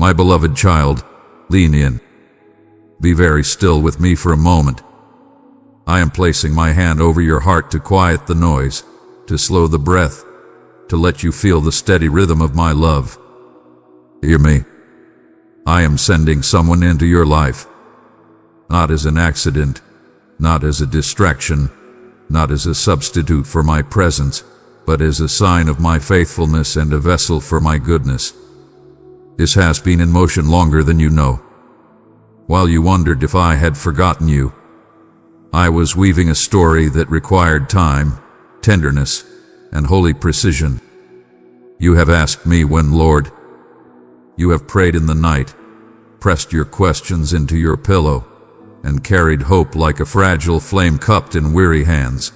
My beloved child, lean in. Be very still with me for a moment. I am placing my hand over your heart to quiet the noise, to slow the breath, to let you feel the steady rhythm of my love. Hear me. I am sending someone into your life, not as an accident, not as a distraction, not as a substitute for my presence, but as a sign of my faithfulness and a vessel for my goodness. This has been in motion longer than you know. While you wondered if I had forgotten you, I was weaving a story that required time, tenderness, and holy precision. You have asked me when, Lord. You have prayed in the night, pressed your questions into your pillow, and carried hope like a fragile flame cupped in weary hands.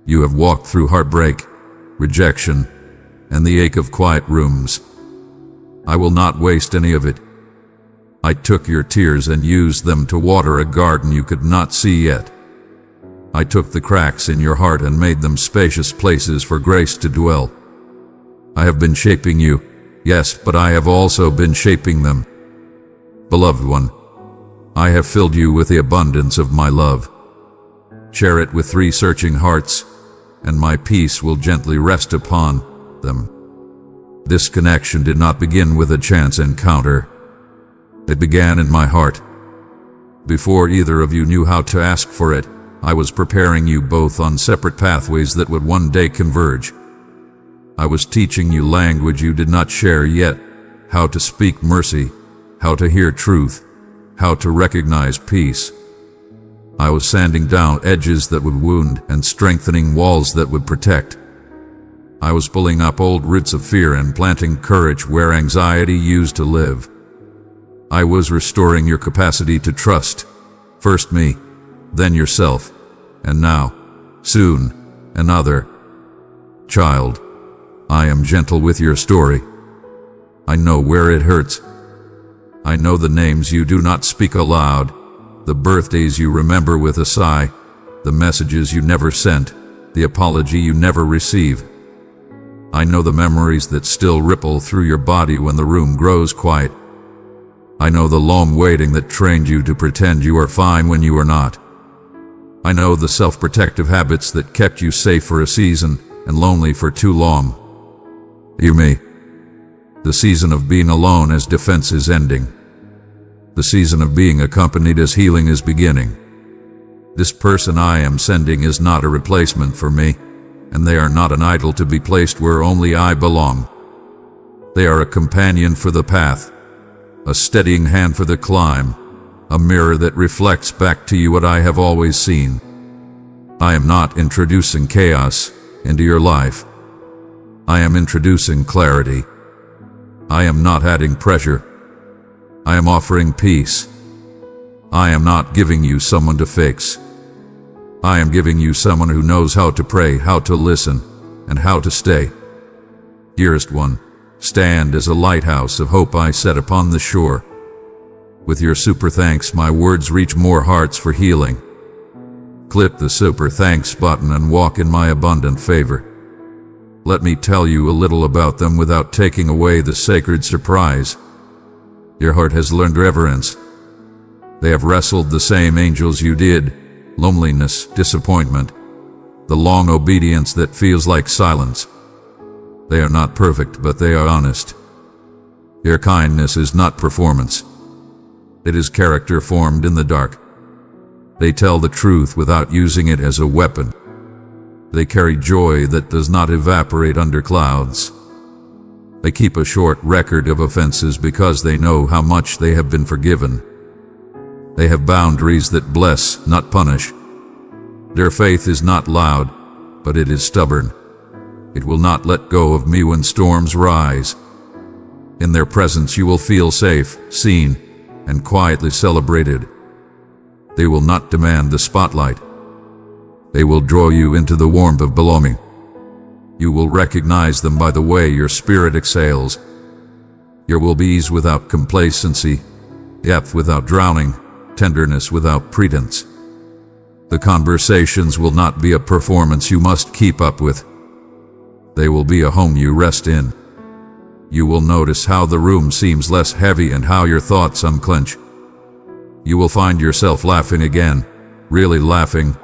You have walked through heartbreak, rejection, and the ache of quiet rooms. I will not waste any of it. I took your tears and used them to water a garden you could not see yet. I took the cracks in your heart and made them spacious places for grace to dwell. I have been shaping you, yes, but I have also been shaping them. Beloved one, I have filled you with the abundance of my love. Share it with 3 searching hearts, and my peace will gently rest upon them. This connection did not begin with a chance encounter. It began in my heart. Before either of you knew how to ask for it, I was preparing you both on separate pathways that would one day converge. I was teaching you language you did not share yet, how to speak mercy, how to hear truth, how to recognize peace. I was sanding down edges that would wound and strengthening walls that would protect. I was pulling up old roots of fear and planting courage where anxiety used to live. I was restoring your capacity to trust, first me, then yourself, and now, soon, another. Child, I am gentle with your story. I know where it hurts. I know the names you do not speak aloud, the birthdays you remember with a sigh, the messages you never sent, the apology you never receive. I know the memories that still ripple through your body when the room grows quiet. I know the long waiting that trained you to pretend you are fine when you are not. I know the self-protective habits that kept you safe for a season and lonely for too long. Hear me. The season of being alone as defense is ending. The season of being accompanied as healing is beginning. This person I am sending is not a replacement for me, and they are not an idol to be placed where only I belong. They are a companion for the path, a steadying hand for the climb, a mirror that reflects back to you what I have always seen. I am not introducing chaos into your life. I am introducing clarity. I am not adding pressure. I am offering peace. I am not giving you someone to fix. I am giving you someone who knows how to pray, how to listen, and how to stay. Dearest one, stand as a lighthouse of hope I set upon the shore. With your super thanks, my words reach more hearts for healing. Click the super thanks button and walk in my abundant favor. Let me tell you a little about them without taking away the sacred surprise. Your heart has learned reverence. They have wrestled the same angels you did, loneliness, disappointment, the long obedience that feels like silence. They are not perfect, but they are honest. Their kindness is not performance. It is character formed in the dark. They tell the truth without using it as a weapon. They carry joy that does not evaporate under clouds. They keep a short record of offenses because they know how much they have been forgiven. They have boundaries that bless, not punish. Their faith is not loud, but it is stubborn. It will not let go of me when storms rise. In their presence you will feel safe, seen, and quietly celebrated. They will not demand the spotlight. They will draw you into the warmth of belonging. You will recognize them by the way your spirit exhales. There will be ease without complacency, depth without drowning, tenderness without pretense. The conversations will not be a performance you must keep up with. They will be a home you rest in. You will notice how the room seems less heavy and how your thoughts unclench. You will find yourself laughing again, really laughing,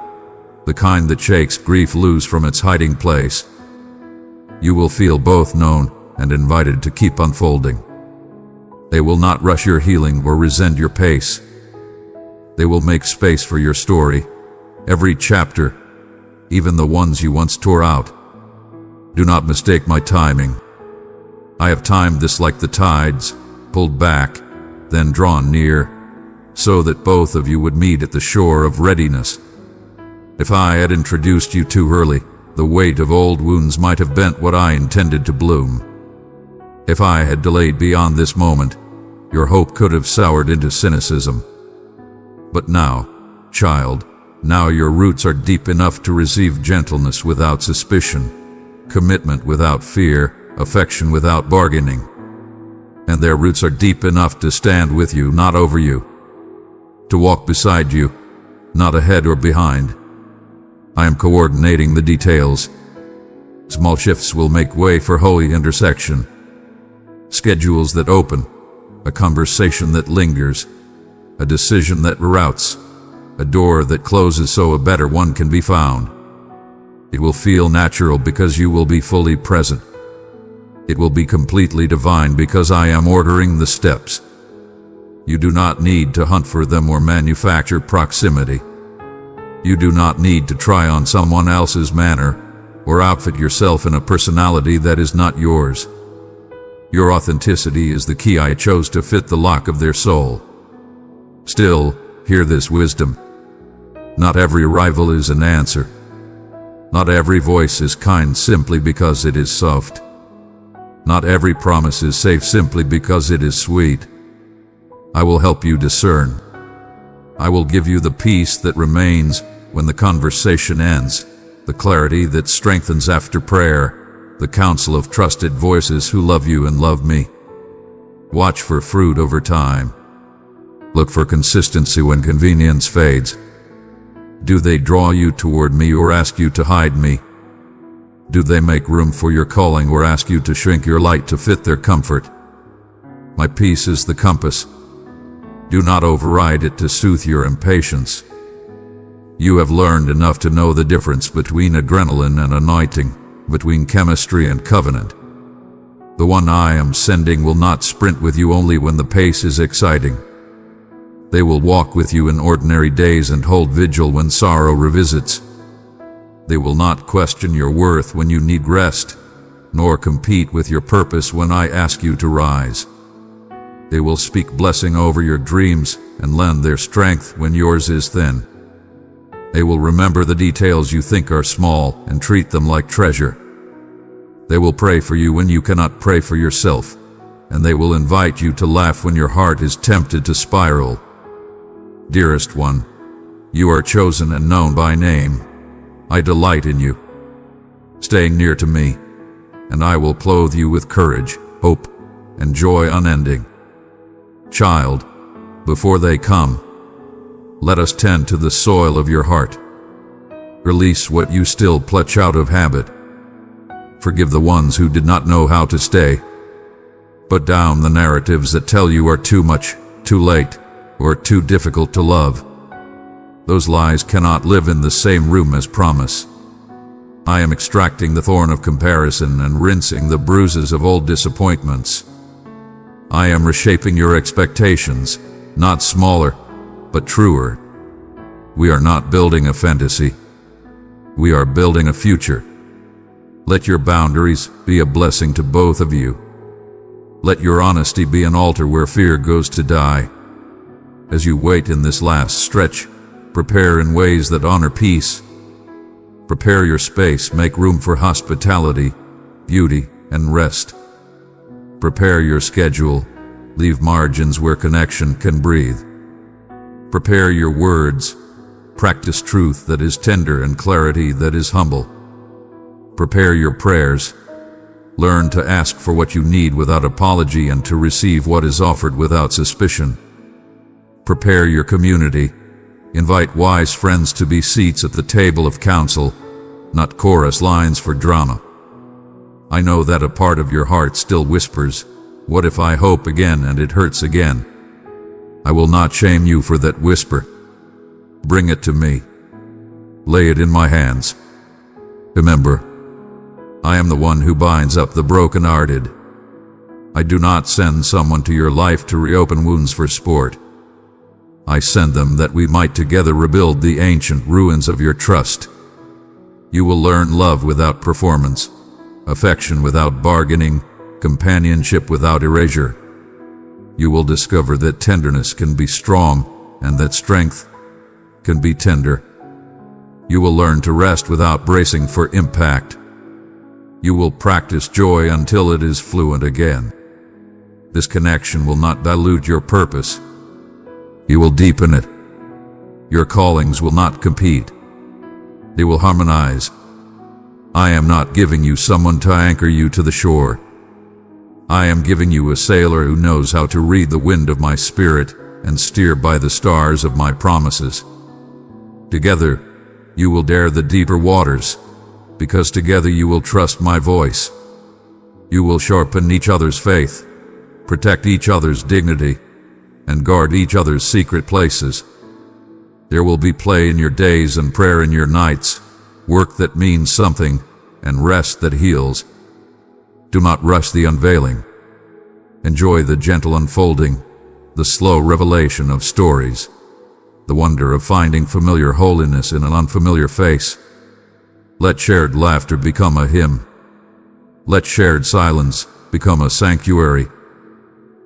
the kind that shakes grief loose from its hiding place. You will feel both known and invited to keep unfolding. They will not rush your healing or resent your pace. They will make space for your story, every chapter, even the ones you once tore out. Do not mistake my timing. I have timed this like the tides, pulled back, then drawn near, so that both of you would meet at the shore of readiness. If I had introduced you too early, the weight of old wounds might have bent what I intended to bloom. If I had delayed beyond this moment, your hope could have soured into cynicism. But now, child, now your roots are deep enough to receive gentleness without suspicion, commitment without fear, affection without bargaining. And their roots are deep enough to stand with you, not over you, to walk beside you, not ahead or behind. I am coordinating the details. Small shifts will make way for holy intersection. Schedules that open, a conversation that lingers, a decision that reroutes, a door that closes so a better one can be found. It will feel natural because you will be fully present. It will be completely divine because I am ordering the steps. You do not need to hunt for them or manufacture proximity. You do not need to try on someone else's manner or outfit yourself in a personality that is not yours. Your authenticity is the key I chose to fit the lock of their soul. Still, hear this wisdom. Not every arrival is an answer. Not every voice is kind simply because it is soft. Not every promise is safe simply because it is sweet. I will help you discern. I will give you the peace that remains when the conversation ends, the clarity that strengthens after prayer, the counsel of trusted voices who love you and love me. Watch for fruit over time. Look for consistency when convenience fades. Do they draw you toward me or ask you to hide me? Do they make room for your calling or ask you to shrink your light to fit their comfort? My peace is the compass. Do not override it to soothe your impatience. You have learned enough to know the difference between adrenaline and anointing, between chemistry and covenant. The one I am sending will not sprint with you only when the pace is exciting. They will walk with you in ordinary days and hold vigil when sorrow revisits. They will not question your worth when you need rest, nor compete with your purpose when I ask you to rise. They will speak blessing over your dreams and lend their strength when yours is thin. They will remember the details you think are small and treat them like treasure. They will pray for you when you cannot pray for yourself, and they will invite you to laugh when your heart is tempted to spiral. Dearest one, you are chosen and known by name. I delight in you. Staying near to me, and I will clothe you with courage, hope, and joy unending. Child, before they come, let us tend to the soil of your heart. Release what you still clutch out of habit. Forgive the ones who did not know how to stay. Put down the narratives that tell you are too much, too late, or too difficult to love. Those lies cannot live in the same room as promise. I am extracting the thorn of comparison and rinsing the bruises of old disappointments. I am reshaping your expectations, not smaller, but truer. We are not building a fantasy. We are building a future. Let your boundaries be a blessing to both of you. Let your honesty be an altar where fear goes to die. As you wait in this last stretch, prepare in ways that honor peace. Prepare your space, make room for hospitality, beauty, and rest. Prepare your schedule, leave margins where connection can breathe. Prepare your words, practice truth that is tender and clarity that is humble. Prepare your prayers, learn to ask for what you need without apology and to receive what is offered without suspicion. Prepare your community, invite wise friends to be seats at the table of counsel, not chorus lines for drama. I know that a part of your heart still whispers, "What if I hope again and it hurts again?" I will not shame you for that whisper. Bring it to me. Lay it in my hands. Remember, I am the one who binds up the broken-hearted. I do not send someone to your life to reopen wounds for sport. I send them that we might together rebuild the ancient ruins of your trust. You will learn love without performance, affection without bargaining, companionship without erasure. You will discover that tenderness can be strong and that strength can be tender. You will learn to rest without bracing for impact. You will practice joy until it is fluent again. This connection will not dilute your purpose. You will deepen it. Your callings will not compete. They will harmonize. I am not giving you someone to anchor you to the shore. I am giving you a sailor who knows how to read the wind of my spirit and steer by the stars of my promises. Together, you will dare the deeper waters, because together you will trust my voice. You will sharpen each other's faith, protect each other's dignity, and guard each other's secret places. There will be play in your days and prayer in your nights, work that means something, and rest that heals. Do not rush the unveiling. Enjoy the gentle unfolding, the slow revelation of stories, the wonder of finding familiar holiness in an unfamiliar face. Let shared laughter become a hymn. Let shared silence become a sanctuary.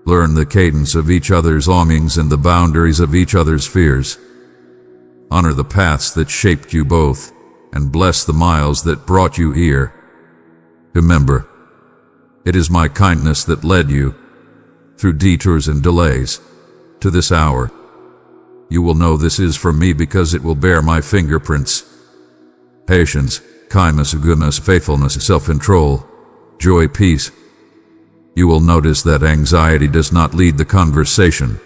Learn the cadence of each other's longings and the boundaries of each other's fears. Honor the paths that shaped you both, and bless the miles that brought you here. Remember, it is my kindness that led you, through detours and delays, to this hour. You will know this is from me because it will bear my fingerprints. Patience, kindness, goodness, faithfulness, self-control, joy, peace. You will notice that anxiety does not lead the conversation.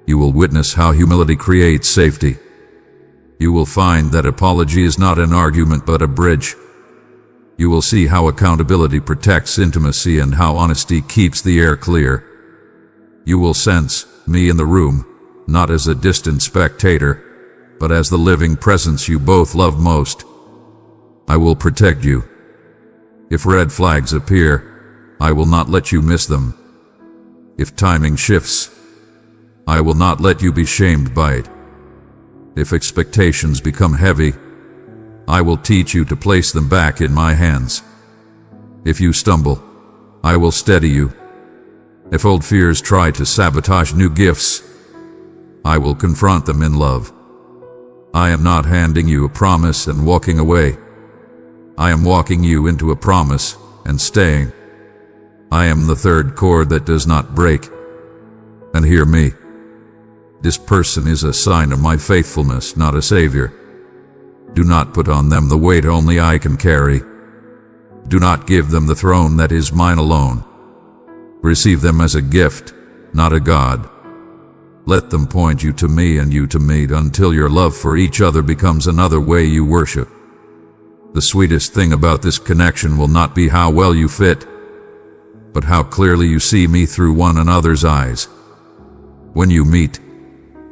You will witness how humility creates safety. You will find that apology is not an argument but a bridge. You will see how accountability protects intimacy and how honesty keeps the air clear. You will sense me in the room, not as a distant spectator, but as the living presence you both love most. I will protect you. If red flags appear, I will not let you miss them. If timing shifts, I will not let you be shamed by it. If expectations become heavy, I will teach you to place them back in my hands. If you stumble, I will steady you. If old fears try to sabotage new gifts, I will confront them in love. I am not handing you a promise and walking away. I am walking you into a promise and staying. I am the third cord that does not break. And hear me. This person is a sign of my faithfulness, not a savior. Do not put on them the weight only I can carry. Do not give them the throne that is mine alone. Receive them as a gift, not a god. Let them point you to me and you to me until your love for each other becomes another way you worship. The sweetest thing about this connection will not be how well you fit, but how clearly you see me through one another's eyes. When you meet,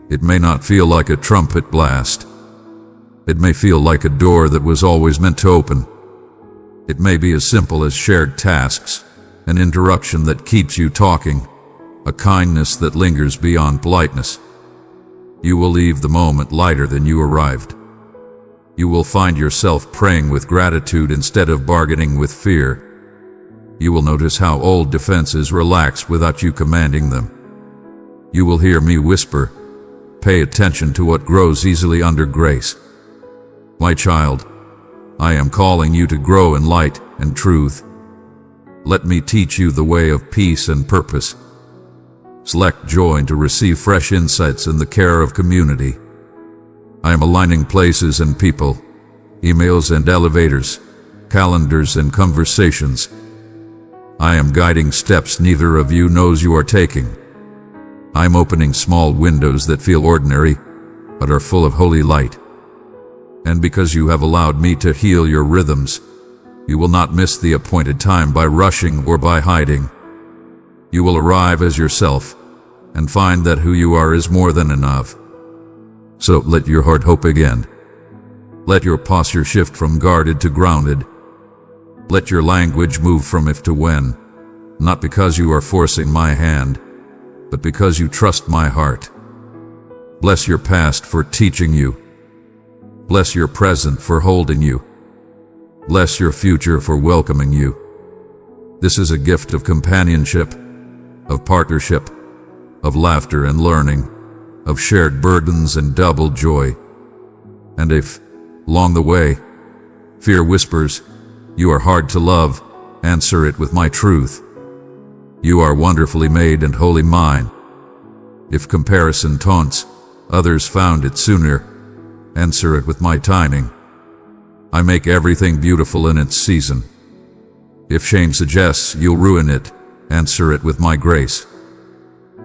it may not feel like a trumpet blast. It may feel like a door that was always meant to open. It may be as simple as shared tasks, an interruption that keeps you talking, a kindness that lingers beyond politeness. You will leave the moment lighter than you arrived. You will find yourself praying with gratitude instead of bargaining with fear. You will notice how old defenses relax without you commanding them. You will hear me whisper, "Pay attention to what grows easily under grace." My child, I am calling you to grow in light and truth. Let me teach you the way of peace and purpose. Select joy to receive fresh insights in the care of community. I am aligning places and people, emails and elevators, calendars and conversations. I am guiding steps neither of you knows you are taking. I am opening small windows that feel ordinary, but are full of holy light. And because you have allowed me to heal your rhythms, You will not miss the appointed time by rushing or by hiding. You will arrive as yourself and find that who you are is more than enough. So let your heart hope again. Let your posture shift from guarded to grounded. Let your language move from if to when, not because you are forcing my hand, but because you trust my heart. Bless your past for teaching you. Bless your present for holding you. Bless your future for welcoming you. This is a gift of companionship, of partnership, of laughter and learning, of shared burdens and double joy. And if, along the way, fear whispers, "You are hard to love," answer it with my truth. You are wonderfully made and wholly mine. If comparison taunts, "Others found it sooner," answer it with my timing. I make everything beautiful in its season. If shame suggests you'll ruin it, answer it with my grace.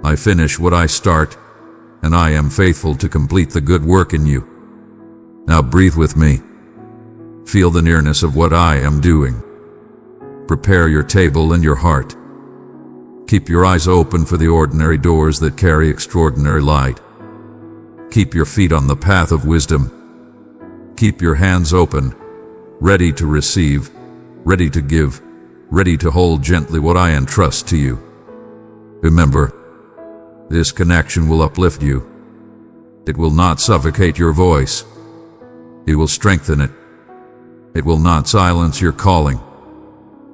I finish what I start, and I am faithful to complete the good work in you. Now breathe with me. Feel the nearness of what I am doing. Prepare your table and your heart. Keep your eyes open for the ordinary doors that carry extraordinary light. Keep your feet on the path of wisdom. Keep your hands open, ready to receive, ready to give, ready to hold gently what I entrust to you. Remember, this connection will uplift you. It will not suffocate your voice. It will strengthen it. It will not silence your calling.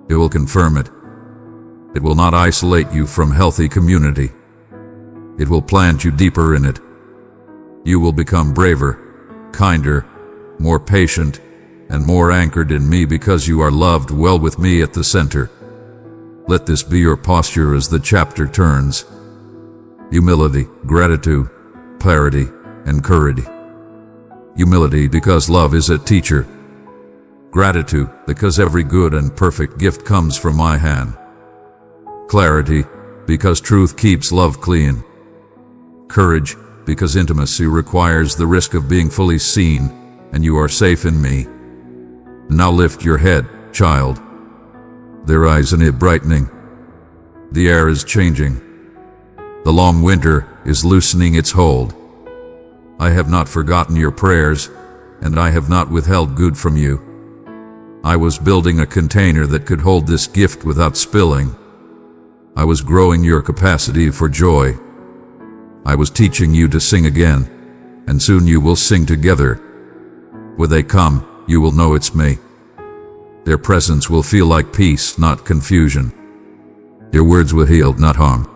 It will confirm it. It will not isolate you from healthy community. It will plant you deeper in it. You will become braver, kinder, more patient, and more anchored in me because you are loved well with me at the center. Let this be your posture as the chapter turns. Humility, gratitude, clarity, and courage. Humility because love is a teacher. Gratitude because every good and perfect gift comes from my hand. Clarity because truth keeps love clean. Courage because intimacy requires the risk of being fully seen, and you are safe in me. Now lift your head, child. Their eyes in it brightening. The air is changing. The long winter is loosening its hold. I have not forgotten your prayers, and I have not withheld good from you. I was building a container that could hold this gift without spilling. I was growing your capacity for joy. I was teaching you to sing again, and soon you will sing together. When they come, you will know it's me. Their presence will feel like peace, not confusion. Their words will heal, not harm.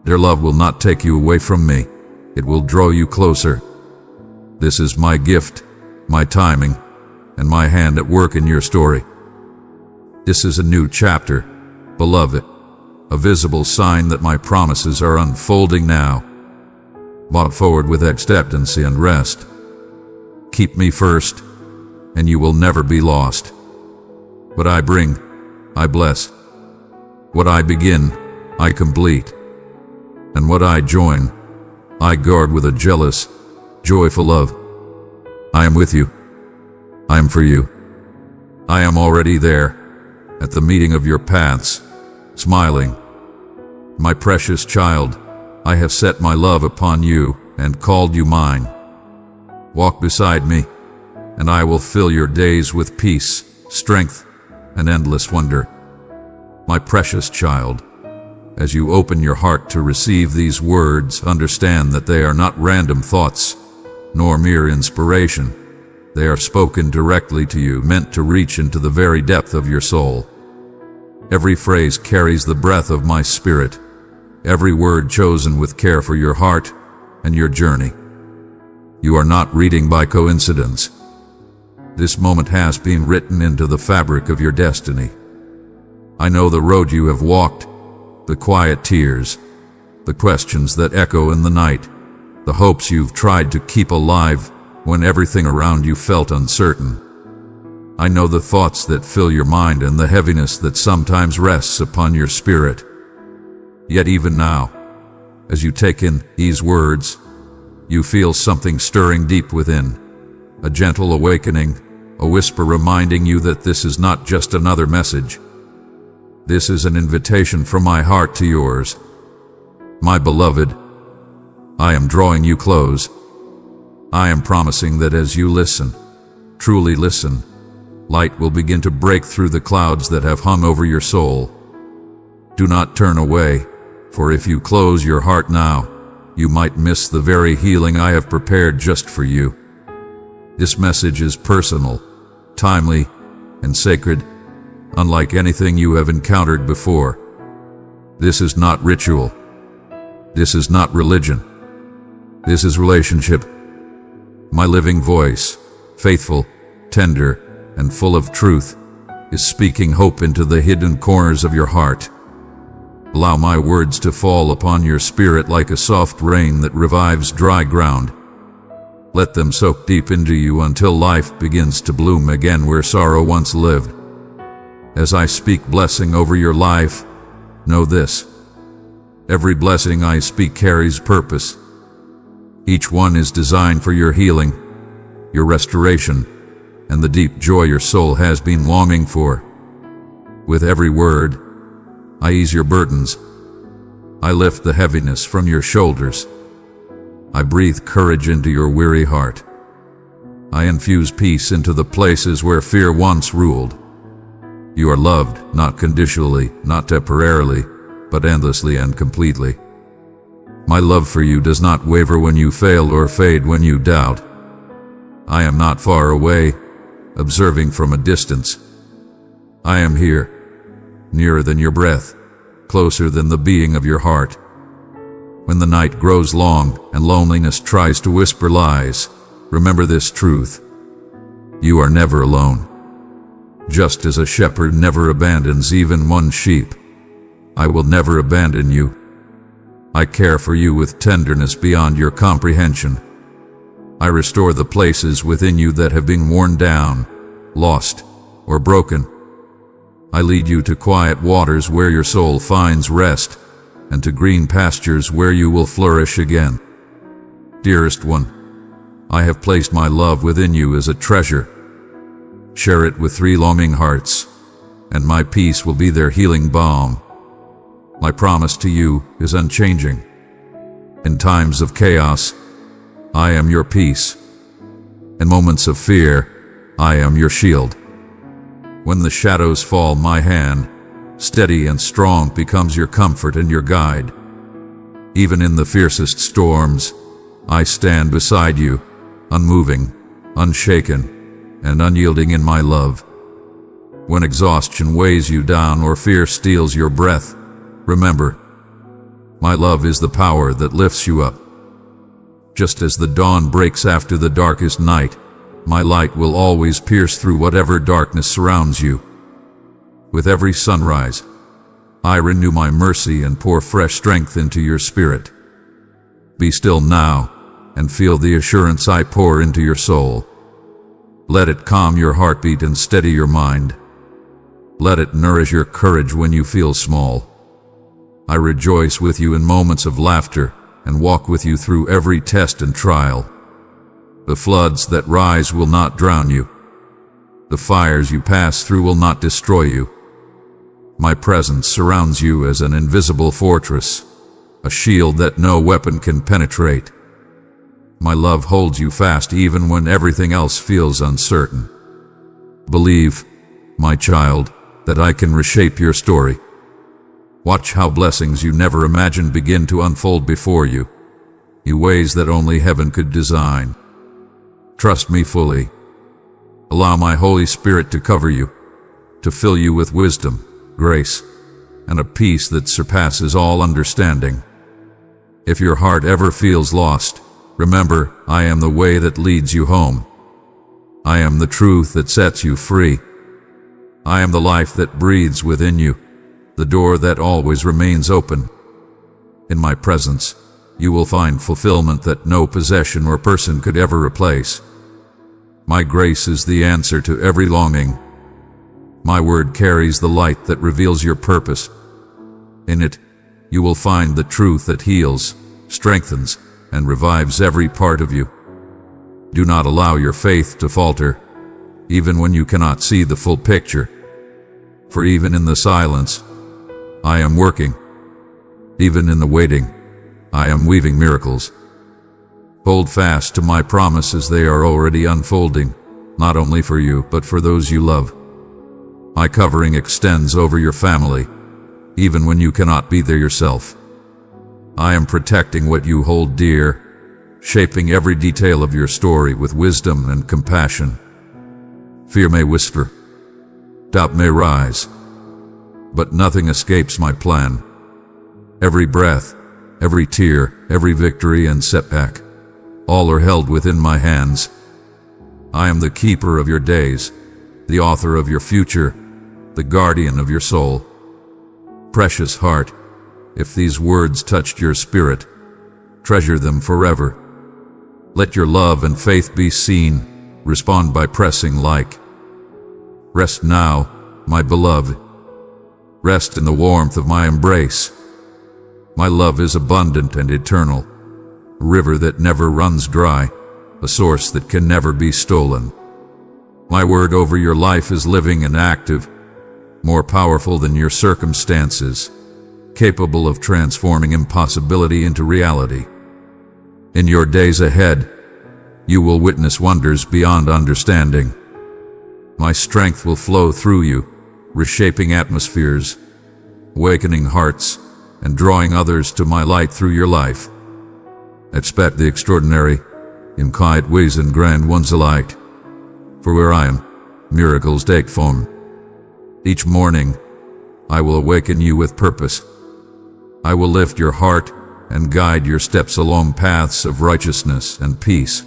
Their love will not take you away from me. It will draw you closer. This is my gift, my timing, and my hand at work in your story. This is a new chapter, beloved, a visible sign that my promises are unfolding now. Walk forward with expectancy and rest. Keep me first, and you will never be lost. What I bring, I bless. What I begin, I complete. And what I join, I guard with a jealous, joyful love. I am with you. I am for you. I am already there, at the meeting of your paths, smiling. My precious child, I have set my love upon you and called you mine. Walk beside me, and I will fill your days with peace, strength, and endless wonder. My precious child, as you open your heart to receive these words, understand that they are not random thoughts, nor mere inspiration. They are spoken directly to you, meant to reach into the very depth of your soul. Every phrase carries the breath of my spirit, every word chosen with care for your heart and your journey. You are not reading by coincidence. This moment has been written into the fabric of your destiny. I know the road you have walked, the quiet tears, the questions that echo in the night, the hopes you've tried to keep alive when everything around you felt uncertain. I know the thoughts that fill your mind and the heaviness that sometimes rests upon your spirit. Yet even now, as you take in these words, you feel something stirring deep within, a gentle awakening, a whisper reminding you that this is not just another message. This is an invitation from my heart to yours. My beloved, I am drawing you close. I am promising that as you listen, truly listen, light will begin to break through the clouds that have hung over your soul. Do not turn away, for if you close your heart now, you might miss the very healing I have prepared just for you. This message is personal, timely, and sacred, unlike anything you have encountered before. This is not ritual. This is not religion. This is relationship. My living voice, faithful, tender, and full of truth, is speaking hope into the hidden corners of your heart. Allow my words to fall upon your spirit like a soft rain that revives dry ground. Let them soak deep into you until life begins to bloom again where sorrow once lived. As I speak blessing over your life, know this: every blessing I speak carries purpose. Each one is designed for your healing, your restoration, and the deep joy your soul has been longing for. With every word, I ease your burdens. I lift the heaviness from your shoulders. I breathe courage into your weary heart. I infuse peace into the places where fear once ruled. You are loved, not conditionally, not temporarily, but endlessly and completely. My love for you does not waver when you fail or fade when you doubt. I am not far away, observing from a distance. I am here, nearer than your breath, closer than the beating of your heart. When the night grows long and loneliness tries to whisper lies, remember this truth: you are never alone. Just as a shepherd never abandons even one sheep, I will never abandon you. I care for you with tenderness beyond your comprehension. I restore the places within you that have been worn down, lost, or broken. I lead you to quiet waters where your soul finds rest, and to green pastures where you will flourish again. Dearest one, I have placed my love within you as a treasure. Share it with 3 longing hearts, and my peace will be their healing balm. My promise to you is unchanging. In times of chaos, I am your peace. In moments of fear, I am your shield. When the shadows fall, my hand, steady and strong, becomes your comfort and your guide. Even in the fiercest storms, I stand beside you, unmoving, unshaken, and unyielding in my love. When exhaustion weighs you down or fear steals your breath, remember, my love is the power that lifts you up. Just as the dawn breaks after the darkest night, my light will always pierce through whatever darkness surrounds you. With every sunrise, I renew my mercy and pour fresh strength into your spirit. Be still now and feel the assurance I pour into your soul. Let it calm your heartbeat and steady your mind. Let it nourish your courage when you feel small. I rejoice with you in moments of laughter and walk with you through every test and trial. The floods that rise will not drown you. The fires you pass through will not destroy you. My presence surrounds you as an invisible fortress, a shield that no weapon can penetrate. My love holds you fast even when everything else feels uncertain. Believe, my child, that I can reshape your story. Watch how blessings you never imagined begin to unfold before you, in ways that only heaven could design. Trust me fully. Allow my Holy Spirit to cover you, to fill you with wisdom, grace, and a peace that surpasses all understanding. If your heart ever feels lost, remember, I am the way that leads you home. I am the truth that sets you free. I am the life that breathes within you, the door that always remains open. In my presence, you will find fulfillment that no possession or person could ever replace. My grace is the answer to every longing. My word carries the light that reveals your purpose. In it, you will find the truth that heals, strengthens, and revives every part of you. Do not allow your faith to falter. even when you cannot see the full picture. For even in the silence, I am working. Even in the waiting, I am weaving miracles. Hold fast to my promises, they are already unfolding, not only for you, but for those you love. My covering extends over your family, even when you cannot be there yourself. I am protecting what you hold dear, shaping every detail of your story with wisdom and compassion. Fear may whisper, doubt may rise, but nothing escapes my plan. Every breath, every tear, every victory and setback, all are held within my hands. I am the keeper of your days, the author of your future, the guardian of your soul. Precious heart, if these words touched your spirit, treasure them forever. Let your love and faith be seen, respond by pressing like. Rest now, my beloved. Rest in the warmth of my embrace. My love is abundant and eternal, a river that never runs dry, a source that can never be stolen. My word over your life is living and active, more powerful than your circumstances, capable of transforming impossibility into reality. In your days ahead, you will witness wonders beyond understanding. My strength will flow through you, reshaping atmospheres, awakening hearts, and drawing others to my light through your life. Expect the extraordinary, in quiet ways and grand ones alike. For where I am, miracles take form. Each morning, I will awaken you with purpose. I will lift your heart and guide your steps along paths of righteousness and peace.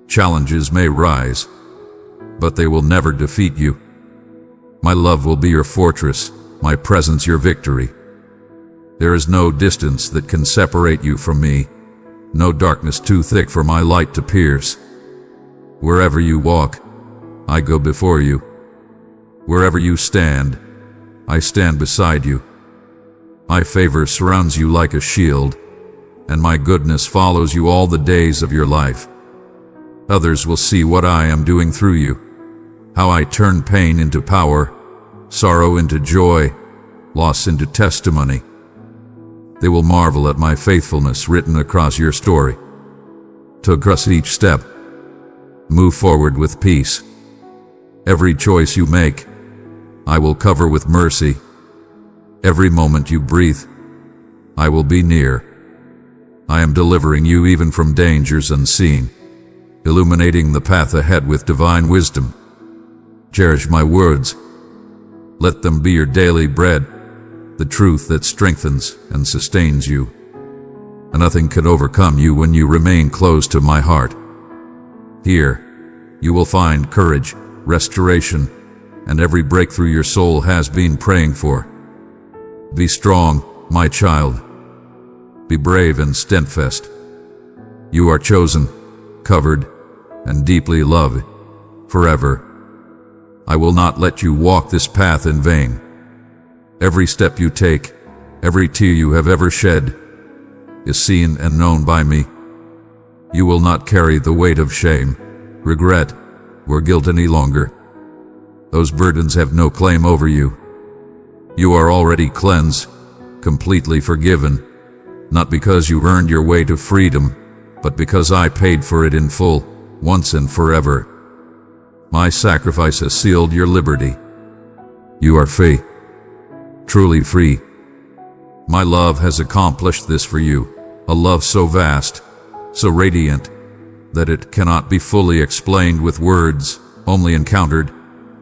Challenges may rise, but they will never defeat you. My love will be your fortress, my presence your victory. There is no distance that can separate you from me, no darkness too thick for my light to pierce. Wherever you walk, I go before you. Wherever you stand, I stand beside you. My favor surrounds you like a shield, and my goodness follows you all the days of your life. Others will see what I am doing through you, how I turn pain into power, sorrow into joy, loss into testimony. They will marvel at my faithfulness written across your story. To cross each step, move forward with peace. Every choice you make, I will cover with mercy. Every moment you breathe, I will be near. I am delivering you even from dangers unseen, illuminating the path ahead with divine wisdom. Cherish my words. Let them be your daily bread, the truth that strengthens and sustains you. And nothing can overcome you when you remain close to my heart. Here, you will find courage, restoration, and every breakthrough your soul has been praying for. Be strong, my child. Be brave and steadfast. You are chosen, covered, and deeply loved, forever. I will not let you walk this path in vain. Every step you take, every tear you have ever shed, is seen and known by me. You will not carry the weight of shame, regret, or guilt any longer. Those burdens have no claim over you. You are already cleansed, completely forgiven, not because you earned your way to freedom, but because I paid for it in full, once and forever. My sacrifice has sealed your liberty. You are free, truly free. My love has accomplished this for you, a love so vast, so radiant, that it cannot be fully explained with words, only encountered,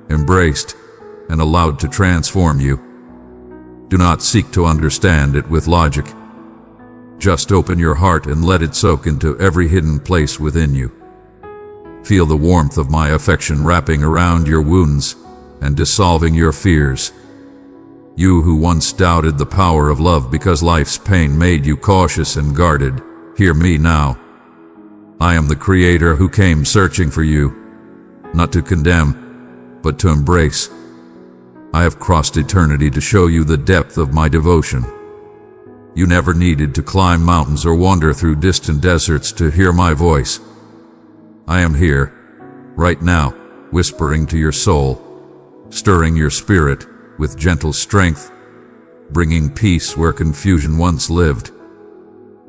embraced, and allowed to transform you. Do not seek to understand it with logic. Just open your heart and let it soak into every hidden place within you. Feel the warmth of my affection wrapping around your wounds and dissolving your fears. You who once doubted the power of love because life's pain made you cautious and guarded, hear me now. I am the Creator who came searching for you, not to condemn, but to embrace. I have crossed eternity to show you the depth of my devotion. You never needed to climb mountains or wander through distant deserts to hear my voice. I am here, right now, whispering to your soul, stirring your spirit with gentle strength, bringing peace where confusion once lived.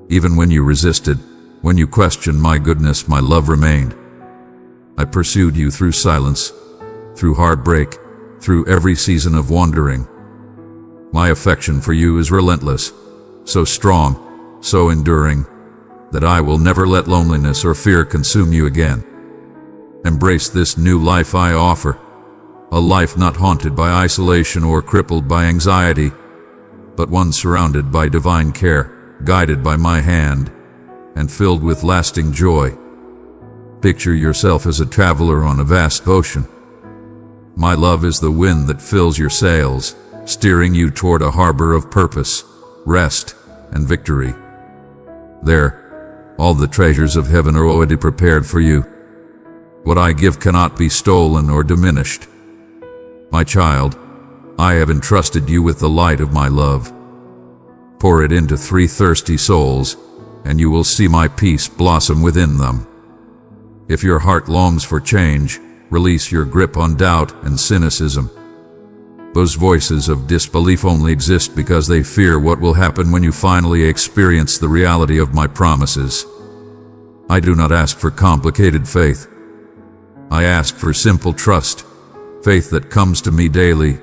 Even when you resisted, when you questioned my goodness, my love remained. I pursued you through silence, through heartbreak, through every season of wandering. My affection for you is relentless, so strong, so enduring, that I will never let loneliness or fear consume you again. Embrace this new life I offer, a life not haunted by isolation or crippled by anxiety, but one surrounded by divine care, guided by my hand, and filled with lasting joy. Picture yourself as a traveler on a vast ocean. My love is the wind that fills your sails, steering you toward a harbor of purpose, rest, and victory. There, all the treasures of heaven are already prepared for you. What I give cannot be stolen or diminished. My child, I have entrusted you with the light of my love. Pour it into 3 thirsty souls, and you will see my peace blossom within them. If your heart longs for change, release your grip on doubt and cynicism. Those voices of disbelief only exist because they fear what will happen when you finally experience the reality of my promises. I do not ask for complicated faith. I ask for simple trust, faith that comes to me daily,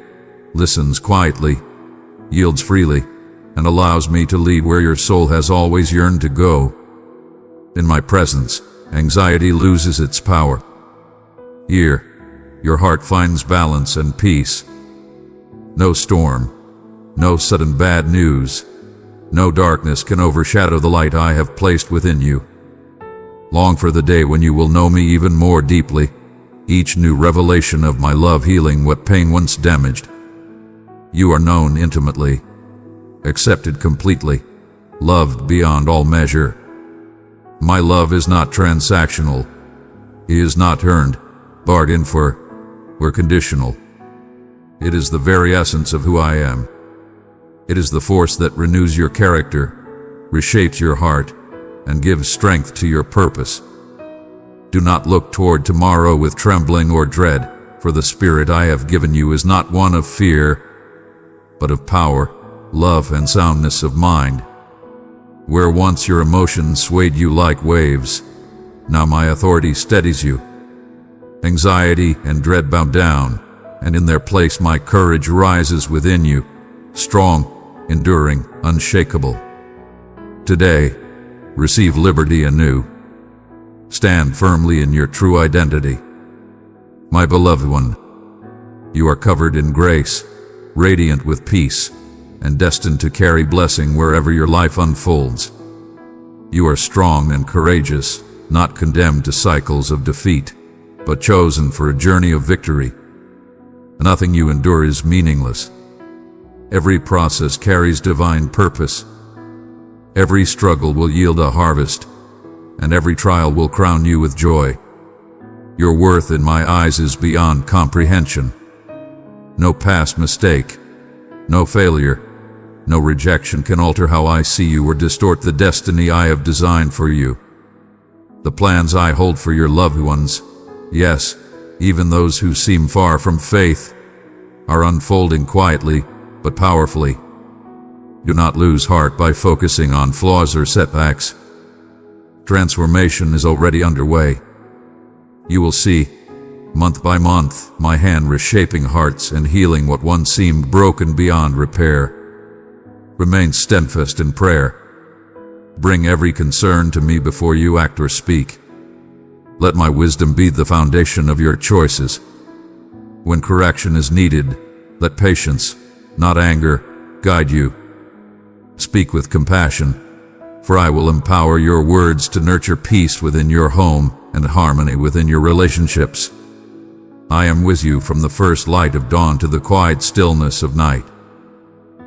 listens quietly, yields freely, and allows me to lead where your soul has always yearned to go. In my presence, anxiety loses its power. Here, your heart finds balance and peace. No storm, no sudden bad news, no darkness can overshadow the light I have placed within you. Long for the day when you will know me even more deeply, each new revelation of my love healing what pain once damaged. You are known intimately, accepted completely, loved beyond all measure. My love is not transactional. It is not earned, bargained for, or conditional. It is the very essence of who I am. It is the force that renews your character, reshapes your heart, and gives strength to your purpose. Do not look toward tomorrow with trembling or dread, for the spirit I have given you is not one of fear, but of power, love, and soundness of mind. Where once your emotions swayed you like waves, now my authority steadies you. Anxiety and dread bow down, and in their place my courage rises within you, strong, enduring, unshakable. Today, receive liberty anew. Stand firmly in your true identity. My beloved one, you are covered in grace, radiant with peace, and destined to carry blessing wherever your life unfolds. You are strong and courageous, not condemned to cycles of defeat, but chosen for a journey of victory. Nothing you endure is meaningless. Every process carries divine purpose. Every struggle will yield a harvest, and every trial will crown you with joy. Your worth in my eyes is beyond comprehension. No past mistake, no failure, no rejection can alter how I see you or distort the destiny I have designed for you. The plans I hold for your loved ones, yes, even those who seem far from faith, are unfolding quietly but powerfully. Do not lose heart by focusing on flaws or setbacks. Transformation is already underway. You will see, month by month, my hand reshaping hearts and healing what once seemed broken beyond repair. Remain steadfast in prayer. Bring every concern to me before you act or speak. Let my wisdom be the foundation of your choices. When correction is needed, let patience, not anger, guide you. Speak with compassion, for I will empower your words to nurture peace within your home and harmony within your relationships. I am with you from the first light of dawn to the quiet stillness of night.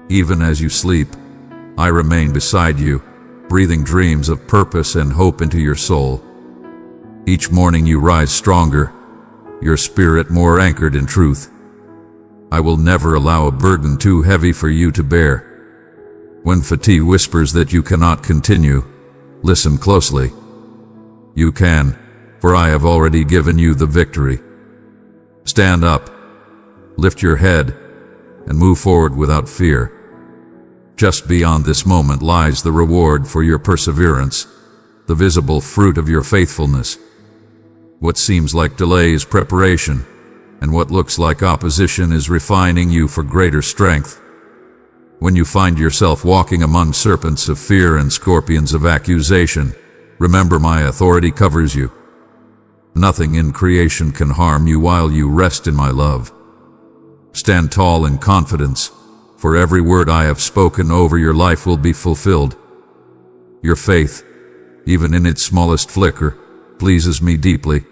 Even as you sleep, I remain beside you, breathing dreams of purpose and hope into your soul. Each morning you rise stronger, your spirit more anchored in truth. I will never allow a burden too heavy for you to bear. When fatigue whispers that you cannot continue, listen closely. You can, for I have already given you the victory. Stand up, lift your head, and move forward without fear. Just beyond this moment lies the reward for your perseverance, the visible fruit of your faithfulness. What seems like delay is preparation, and what looks like opposition is refining you for greater strength. When you find yourself walking among serpents of fear and scorpions of accusation, remember my authority covers you. Nothing in creation can harm you while you rest in my love. Stand tall in confidence, for every word I have spoken over your life will be fulfilled. Your faith, even in its smallest flicker, pleases me deeply.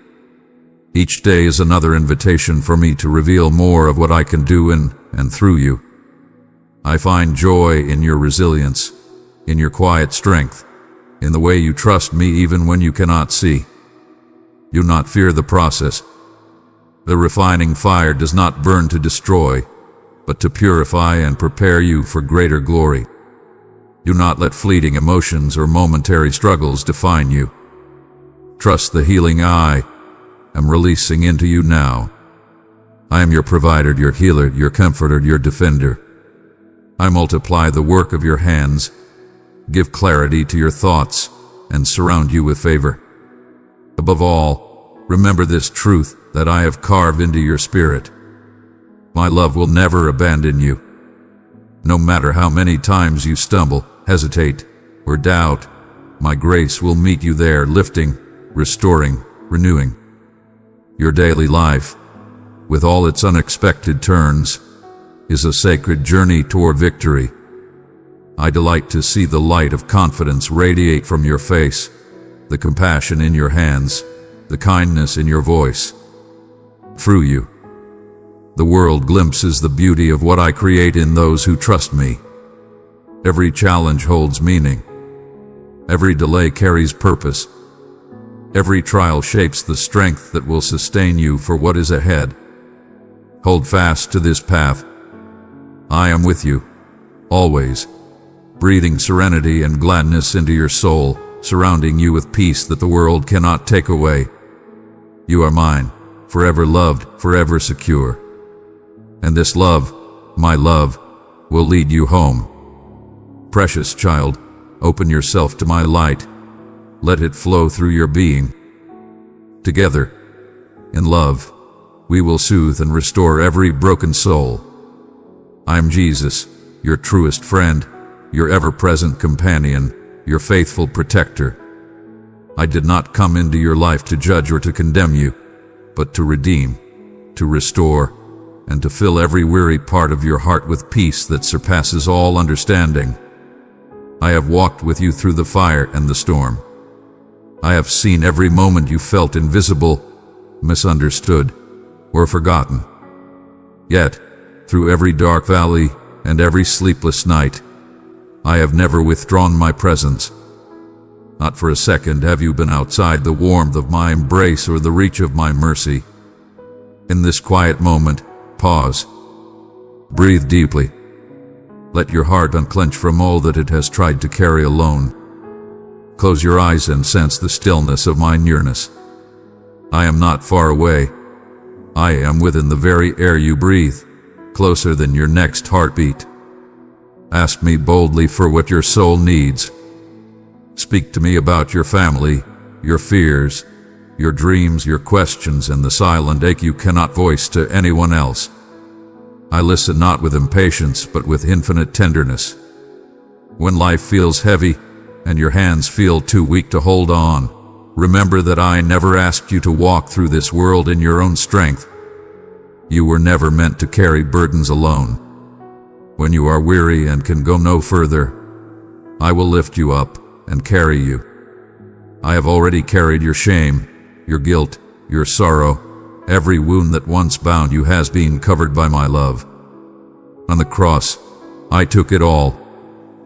Each day is another invitation for me to reveal more of what I can do in and through you. I find joy in your resilience, in your quiet strength, in the way you trust me even when you cannot see. Do not fear the process. The refining fire does not burn to destroy, but to purify and prepare you for greater glory. Do not let fleeting emotions or momentary struggles define you. Trust the healing I am releasing into you now. I am your provider, your healer, your comforter, your defender. I multiply the work of your hands, give clarity to your thoughts, and surround you with favor. Above all, remember this truth that I have carved into your spirit. My love will never abandon you. No matter how many times you stumble, hesitate, or doubt, my grace will meet you there, lifting, restoring, renewing. Your daily life, with all its unexpected turns, is a sacred journey toward victory. I delight to see the light of confidence radiate from your face, the compassion in your hands, the kindness in your voice. Through you, the world glimpses the beauty of what I create in those who trust me. Every challenge holds meaning. Every delay carries purpose. Every trial shapes the strength that will sustain you for what is ahead. Hold fast to this path. I am with you, always, breathing serenity and gladness into your soul, surrounding you with peace that the world cannot take away. You are mine, forever loved, forever secure. And this love, my love, will lead you home. Precious child, open yourself to my light. Let it flow through your being. Together, in love, we will soothe and restore every broken soul. I am Jesus, your truest friend, your ever-present companion, your faithful protector. I did not come into your life to judge or to condemn you, but to redeem, to restore, and to fill every weary part of your heart with peace that surpasses all understanding. I have walked with you through the fire and the storm. I have seen every moment you felt invisible, misunderstood, or forgotten. Yet, through every dark valley and every sleepless night, I have never withdrawn my presence. Not for a second have you been outside the warmth of my embrace or the reach of my mercy. In this quiet moment, pause. Breathe deeply. Let your heart unclench from all that it has tried to carry alone. Close your eyes and sense the stillness of my nearness. I am not far away. I am within the very air you breathe, closer than your next heartbeat. Ask me boldly for what your soul needs. Speak to me about your family, your fears, your dreams, your questions, and the silent ache you cannot voice to anyone else. I listen not with impatience, but with infinite tenderness. When life feels heavy, and your hands feel too weak to hold on, remember that I never asked you to walk through this world in your own strength. You were never meant to carry burdens alone. When you are weary and can go no further, I will lift you up and carry you. I have already carried your shame, your guilt, your sorrow. Every wound that once bound you has been covered by my love. On the cross, I took it all,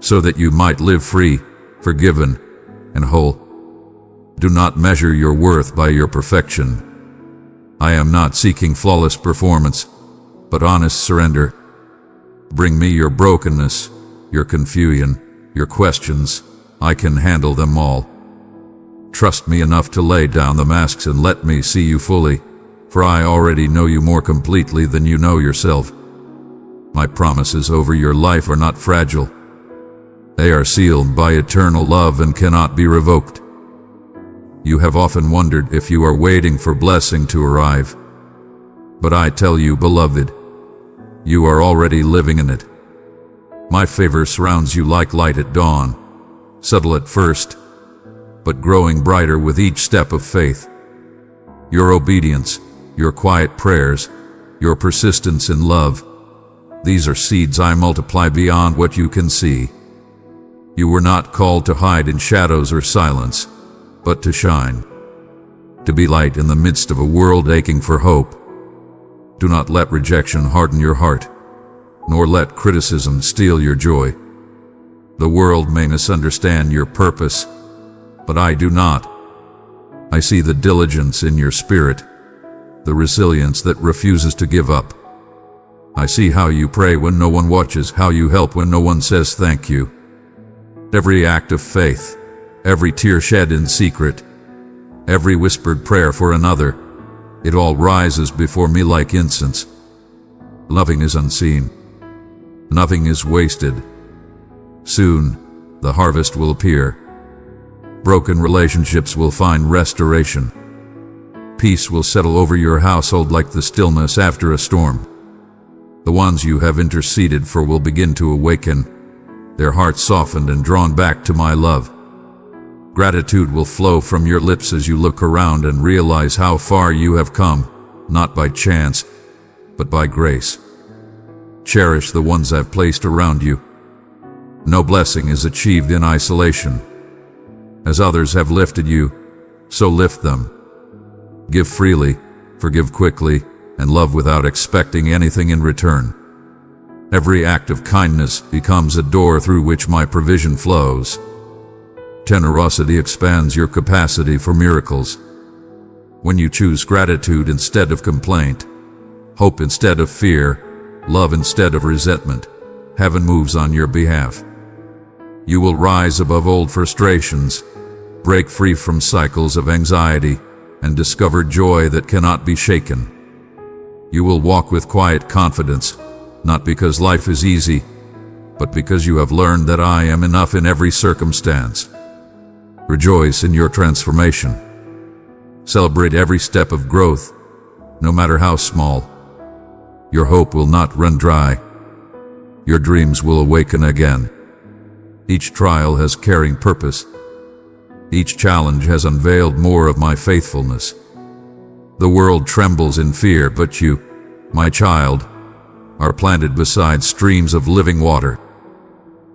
so that you might live free, forgiven, and whole. Do not measure your worth by your perfection. I am not seeking flawless performance, but honest surrender. Bring me your brokenness, your confusion, your questions. I can handle them all. Trust me enough to lay down the masks and let me see you fully, for I already know you more completely than you know yourself. My promises over your life are not fragile. They are sealed by eternal love and cannot be revoked. You have often wondered if you are waiting for blessing to arrive. But I tell you, beloved, you are already living in it. My favor surrounds you like light at dawn, subtle at first, but growing brighter with each step of faith. Your obedience, your quiet prayers, your persistence in love, these are seeds I multiply beyond what you can see. You were not called to hide in shadows or silence, but to shine, to be light in the midst of a world aching for hope. Do not let rejection harden your heart, nor let criticism steal your joy. The world may misunderstand your purpose, but I do not. I see the diligence in your spirit, the resilience that refuses to give up. I see how you pray when no one watches, how you help when no one says thank you. Every act of faith, every tear shed in secret, every whispered prayer for another, it all rises before me like incense. Loving is unseen. Nothing is wasted. Soon, the harvest will appear. Broken relationships will find restoration. Peace will settle over your household like the stillness after a storm. The ones you have interceded for will begin to awaken, their hearts softened and drawn back to my love. Gratitude will flow from your lips as you look around and realize how far you have come, not by chance, but by grace. Cherish the ones I've placed around you. No blessing is achieved in isolation. As others have lifted you, so lift them. Give freely, forgive quickly, and love without expecting anything in return. Every act of kindness becomes a door through which my provision flows. Generosity expands your capacity for miracles. When you choose gratitude instead of complaint, hope instead of fear, love instead of resentment, heaven moves on your behalf. You will rise above old frustrations, break free from cycles of anxiety, and discover joy that cannot be shaken. You will walk with quiet confidence, not because life is easy, but because you have learned that I am enough in every circumstance. Rejoice in your transformation. Celebrate every step of growth, no matter how small. Your hope will not run dry. Your dreams will awaken again. Each trial has carrying purpose. Each challenge has unveiled more of my faithfulness. The world trembles in fear, but you, my child, are planted beside streams of living water.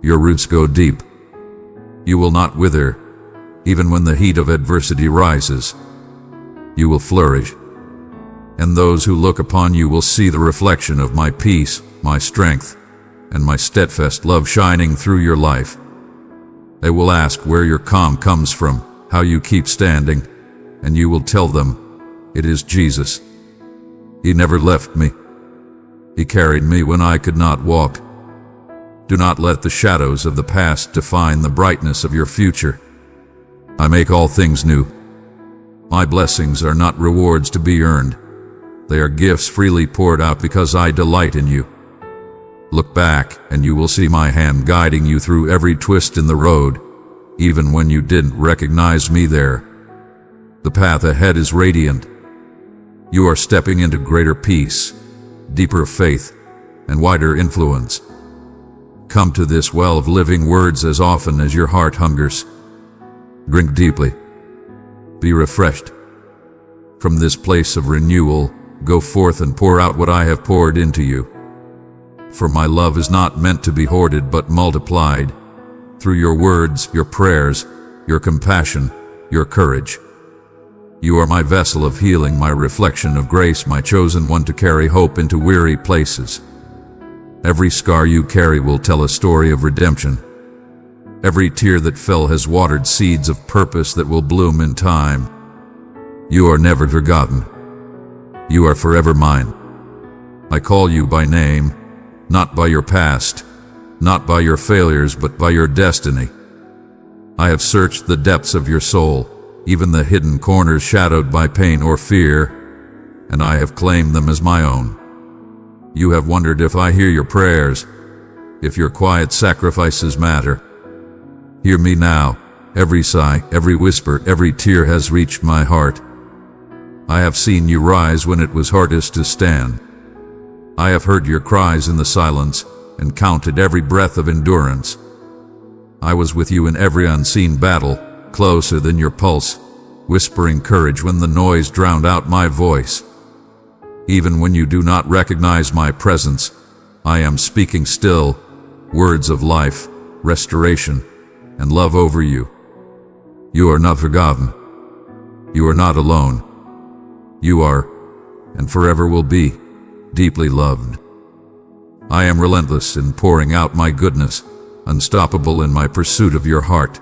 Your roots go deep. You will not wither, even when the heat of adversity rises. You will flourish, and those who look upon you will see the reflection of my peace, my strength, and my steadfast love shining through your life. They will ask where your calm comes from, how you keep standing, and you will tell them, it is Jesus. He never left me. He carried me when I could not walk. Do not let the shadows of the past define the brightness of your future. I make all things new. My blessings are not rewards to be earned. They are gifts freely poured out because I delight in you. Look back, and you will see my hand guiding you through every twist in the road, even when you didn't recognize me there. The path ahead is radiant. You are stepping into greater peace, deeper faith, and wider influence. Come to this well of living words as often as your heart hungers. Drink deeply. Be refreshed. From this place of renewal, go forth and pour out what I have poured into you. For my love is not meant to be hoarded but multiplied, through your words, your prayers, your compassion, your courage. You are my vessel of healing, my reflection of grace, my chosen one to carry hope into weary places. Every scar you carry will tell a story of redemption. Every tear that fell has watered seeds of purpose that will bloom in time. You are never forgotten. You are forever mine. I call you by name, not by your past, not by your failures, but by your destiny. I have searched the depths of your soul, even the hidden corners shadowed by pain or fear, and I have claimed them as my own. You have wondered if I hear your prayers, if your quiet sacrifices matter. Hear me now. Every sigh, every whisper, every tear has reached my heart. I have seen you rise when it was hardest to stand. I have heard your cries in the silence and counted every breath of endurance. I was with you in every unseen battle, closer than your pulse, whispering courage when the noise drowned out my voice. Even when you do not recognize my presence, I am speaking still, words of life, restoration, and love over you. You are not forgotten. You are not alone. You are, and forever will be, deeply loved. I am relentless in pouring out my goodness, unstoppable in my pursuit of your heart.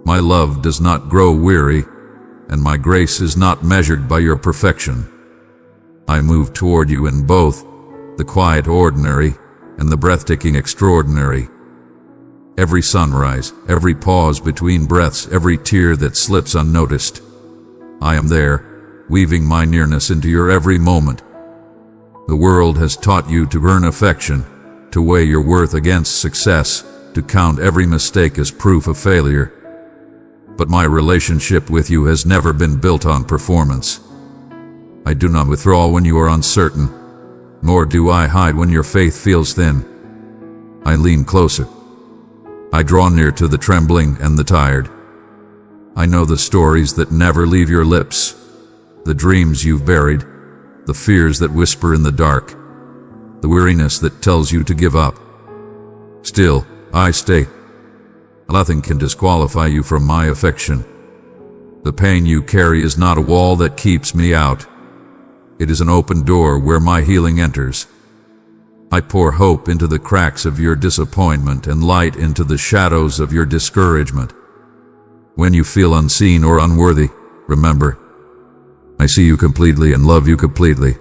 My love does not grow weary, and my grace is not measured by your perfection. I move toward you in both the quiet ordinary and the breathtaking extraordinary. Every sunrise, every pause between breaths, every tear that slips unnoticed. I am there, weaving my nearness into your every moment. The world has taught you to earn affection, to weigh your worth against success, to count every mistake as proof of failure. But my relationship with you has never been built on performance. I do not withdraw when you are uncertain, nor do I hide when your faith feels thin. I lean closer. I draw near to the trembling and the tired. I know the stories that never leave your lips, the dreams you've buried, the fears that whisper in the dark, the weariness that tells you to give up. Still, I stay. Nothing can disqualify you from my affection. The pain you carry is not a wall that keeps me out. It is an open door where my healing enters. I pour hope into the cracks of your disappointment and light into the shadows of your discouragement. When you feel unseen or unworthy, remember, I see you completely and love you completely.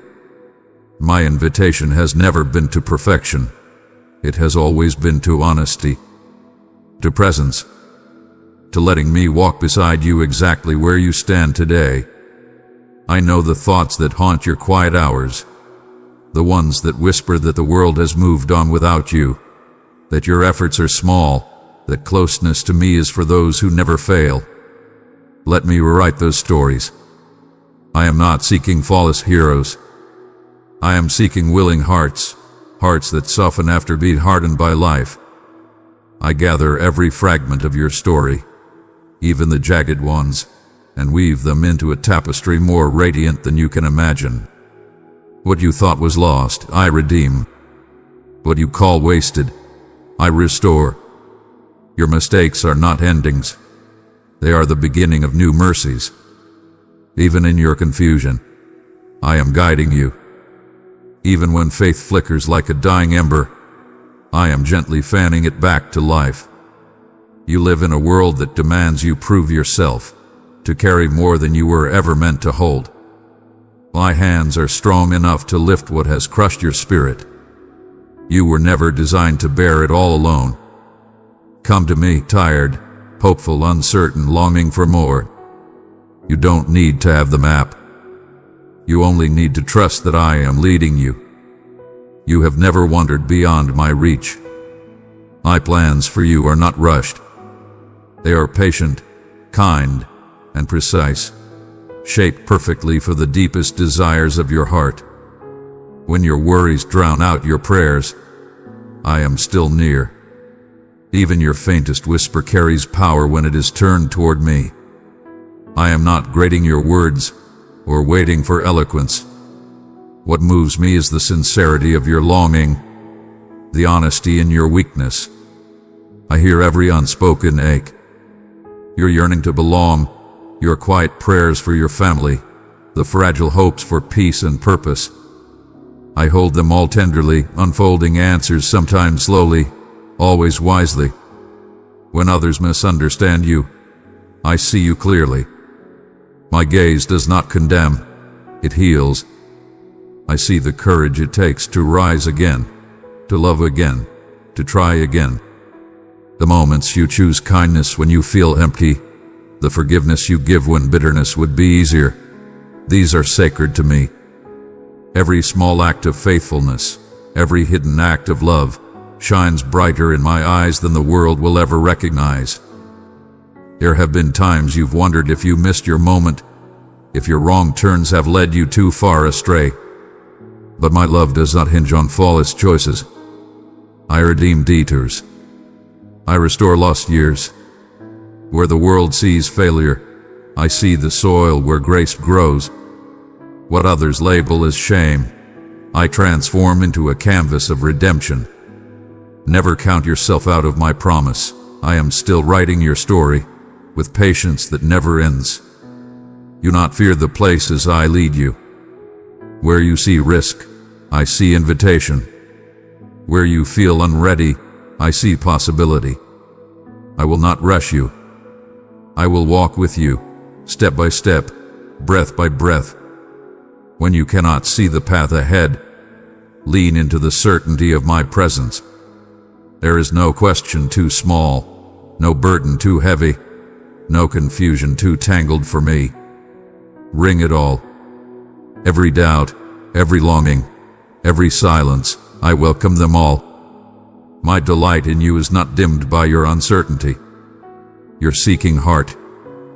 My invitation has never been to perfection. It has always been to honesty, to presence, to letting me walk beside you exactly where you stand today. I know the thoughts that haunt your quiet hours, the ones that whisper that the world has moved on without you, that your efforts are small, that closeness to me is for those who never fail. Let me rewrite those stories. I am not seeking flawless heroes. I am seeking willing hearts, hearts that soften after being hardened by life. I gather every fragment of your story, even the jagged ones, and weave them into a tapestry more radiant than you can imagine. What you thought was lost, I redeem. What you call wasted, I restore. Your mistakes are not endings. They are the beginning of new mercies. Even in your confusion, I am guiding you. Even when faith flickers like a dying ember, I am gently fanning it back to life. You live in a world that demands you prove yourself, to carry more than you were ever meant to hold. My hands are strong enough to lift what has crushed your spirit. You were never designed to bear it all alone. Come to me, tired, hopeful, uncertain, longing for more. You don't need to have the map. You only need to trust that I am leading you. You have never wandered beyond my reach. My plans for you are not rushed. They are patient, kind, and precise, shaped perfectly for the deepest desires of your heart. When your worries drown out your prayers, I am still near. Even your faintest whisper carries power when it is turned toward me. I am not grading your words or waiting for eloquence. What moves me is the sincerity of your longing, the honesty in your weakness. I hear every unspoken ache, your yearning to belong, your quiet prayers for your family, the fragile hopes for peace and purpose. I hold them all tenderly, unfolding answers, sometimes slowly, always wisely. When others misunderstand you, I see you clearly. My gaze does not condemn, it heals. I see the courage it takes to rise again, to love again, to try again. The moments you choose kindness when you feel empty, the forgiveness you give when bitterness would be easier, These are sacred to me. Every small act of faithfulness, every hidden act of love, shines brighter in my eyes than the world will ever recognize. There have been times you've wondered if you missed your moment, if your wrong turns have led you too far astray. But my love does not hinge on flawless choices. I redeem detours. I restore lost years. Where the world sees failure, I see the soil where grace grows. What others label as shame, I transform into a canvas of redemption. Never count yourself out of my promise. I am still writing your story, with patience that never ends. Do not fear the places I lead you. Where you see risk, I see invitation. Where you feel unready, I see possibility. I will not rush you. I will walk with you, step by step, breath by breath. When you cannot see the path ahead, lean into the certainty of my presence. There is no question too small, no burden too heavy, no confusion too tangled for me. Ring it all. Every doubt, every longing, every silence, I welcome them all. My delight in you is not dimmed by your uncertainty. Your seeking heart,